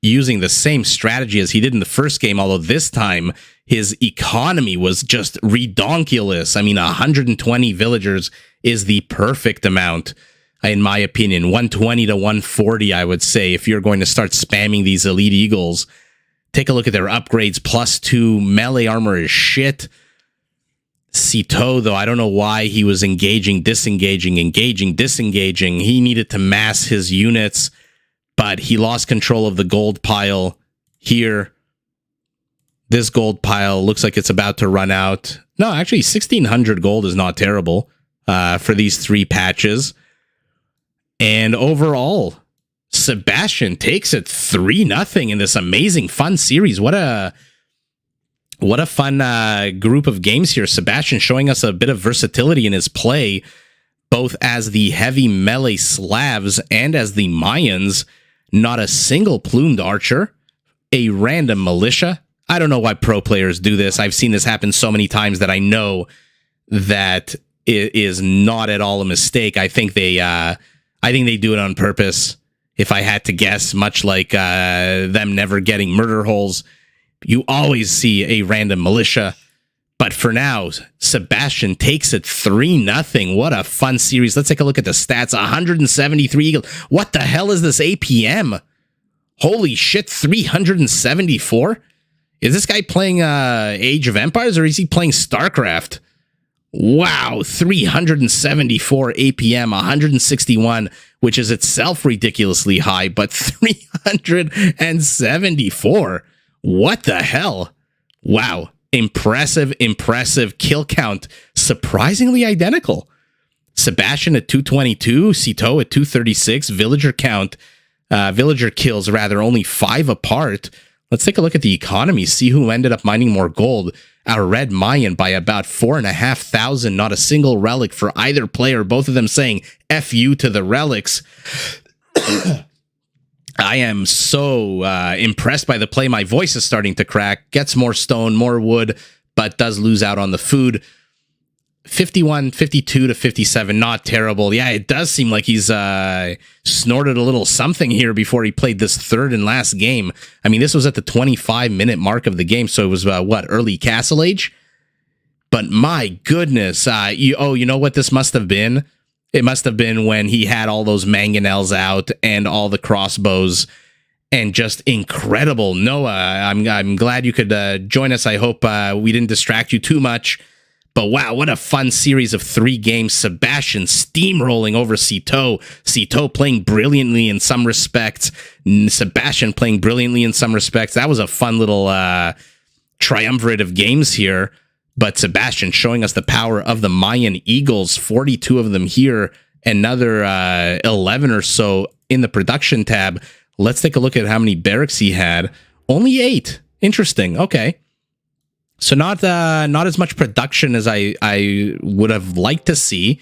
[SPEAKER 1] using the same strategy as he did in the first game, although this time his economy was just redonkulous. I mean, 120 villagers is the perfect amount, in my opinion. 120 to 140, I would say, if you're going to start spamming these Elite Eagles. Take a look at their upgrades. +2 melee armor is shit. Sitaux, though, I don't know why he was engaging, disengaging, engaging, disengaging. He needed to mass his units, but he lost control of the gold pile here. This gold pile looks like it's about to run out. No, actually, 1,600 gold is not terrible for these three patches. And overall, Sebastian takes it 3-0 in this amazing, fun series. What a fun group of games here. Sebastian showing us a bit of versatility in his play, both as the heavy melee Slavs and as the Mayans. Not a single plumed archer, a random militia. I don't know why pro players do this. I've seen this happen so many times that I know that it is not at all a mistake. I think they do it on purpose. If I had to guess, much like them never getting murder holes, you always see a random militia. But for now, Sebastian takes it 3-0. What a fun series. Let's take a look at the stats. 173 eagles. What the hell is this APM? Holy shit, 374? Is this guy playing Age of Empires, or is he playing StarCraft? Wow, 374 APM, 161, which is itself ridiculously high, but 374. What the hell? Wow. Impressive kill count. Surprisingly identical. Sebastian at 222, Sitaux at 236, villager kills rather, only 5 apart. Let's take a look at the economy, see who ended up mining more gold. Our red Mayan by about 4,500. Not a single relic for either player. Both of them saying F you to the relics. I am so impressed by the play. My voice is starting to crack. Gets more stone, more wood, but does lose out on the food. 51, 52 to 57, not terrible. Yeah, it does seem like he's snorted a little something here before he played this third and last game. I mean, this was at the 25-minute mark of the game, so it was, early Castle Age? But my goodness, you know what this must have been? It must have been when he had all those mangonels out and all the crossbows, and just incredible. Noah, I'm glad you could join us. I hope we didn't distract you too much. But wow, what a fun series of 3 games. Sebastian steamrolling over Sitaux. Sitaux playing brilliantly in some respects. Sebastian playing brilliantly in some respects. That was a fun little triumvirate of games here. But Sebastian showing us the power of the Mayan Eagles. 42 of them here. Another 11 or so in the production tab. Let's take a look at how many barracks he had. Only 8. Interesting. Okay. So not as much production as I would have liked to see.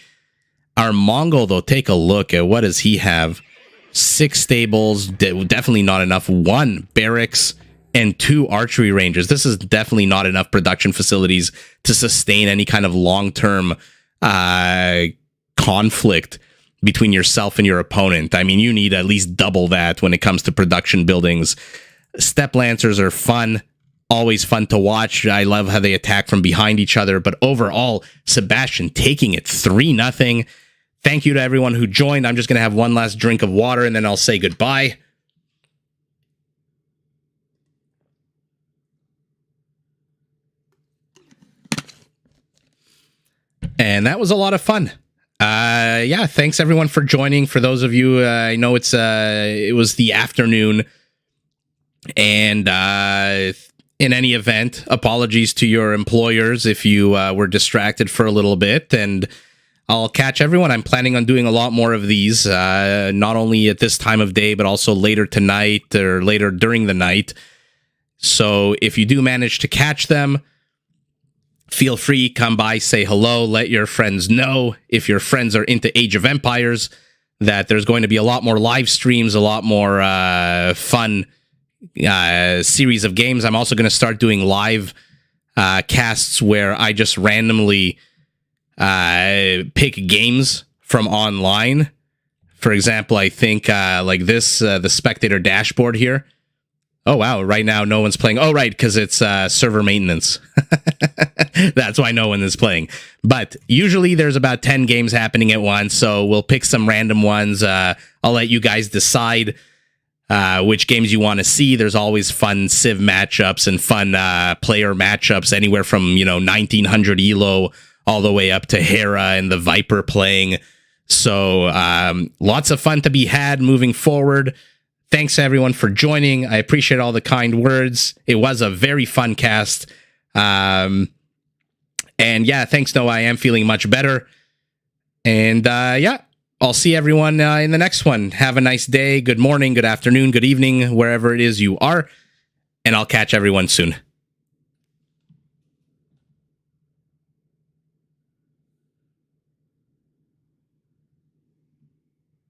[SPEAKER 1] Our Mongol, though, take a look at what does he have. 6 stables, definitely not enough. 1 barracks and 2 archery ranges. This is definitely not enough production facilities to sustain any kind of long-term conflict between yourself and your opponent. I mean, you need at least double that when it comes to production buildings. Steppe Lancers are fun. Always fun to watch. I love how they attack from behind each other. But overall, Sebastian taking it 3-0. Thank you to everyone who joined. I'm just going to have one last drink of water, and then I'll say goodbye. And that was a lot of fun. Yeah, thanks everyone for joining. For those of you, I know it was the afternoon, and in any event, apologies to your employers if you were distracted for a little bit, and I'll catch everyone. I'm planning on doing a lot more of these, not only at this time of day, but also later tonight or later during the night. So if you do manage to catch them, feel free, come by, say hello, let your friends know. If your friends are into Age of Empires, that there's going to be a lot more live streams, a lot more fun series of games. I'm also going to start doing live casts where I just randomly pick games from online. For example, I think like this, the spectator dashboard here. Oh, wow. Right now, no one's playing. Oh, right, because it's server maintenance. That's why no one is playing. But usually there's about 10 games happening at once, so we'll pick some random ones. I'll let you guys decide which games you want to see. There's always fun Civ matchups and fun player matchups, anywhere from 1900 Elo all the way up to Hera and the Viper playing. So lots of fun to be had moving forward. Thanks everyone for joining. I appreciate all the kind words. It was a very fun cast. And yeah, thanks, Noah. I am feeling much better. And yeah, I'll see everyone in the next one. Have a nice day, good morning, good afternoon, good evening, wherever it is you are. And I'll catch everyone soon.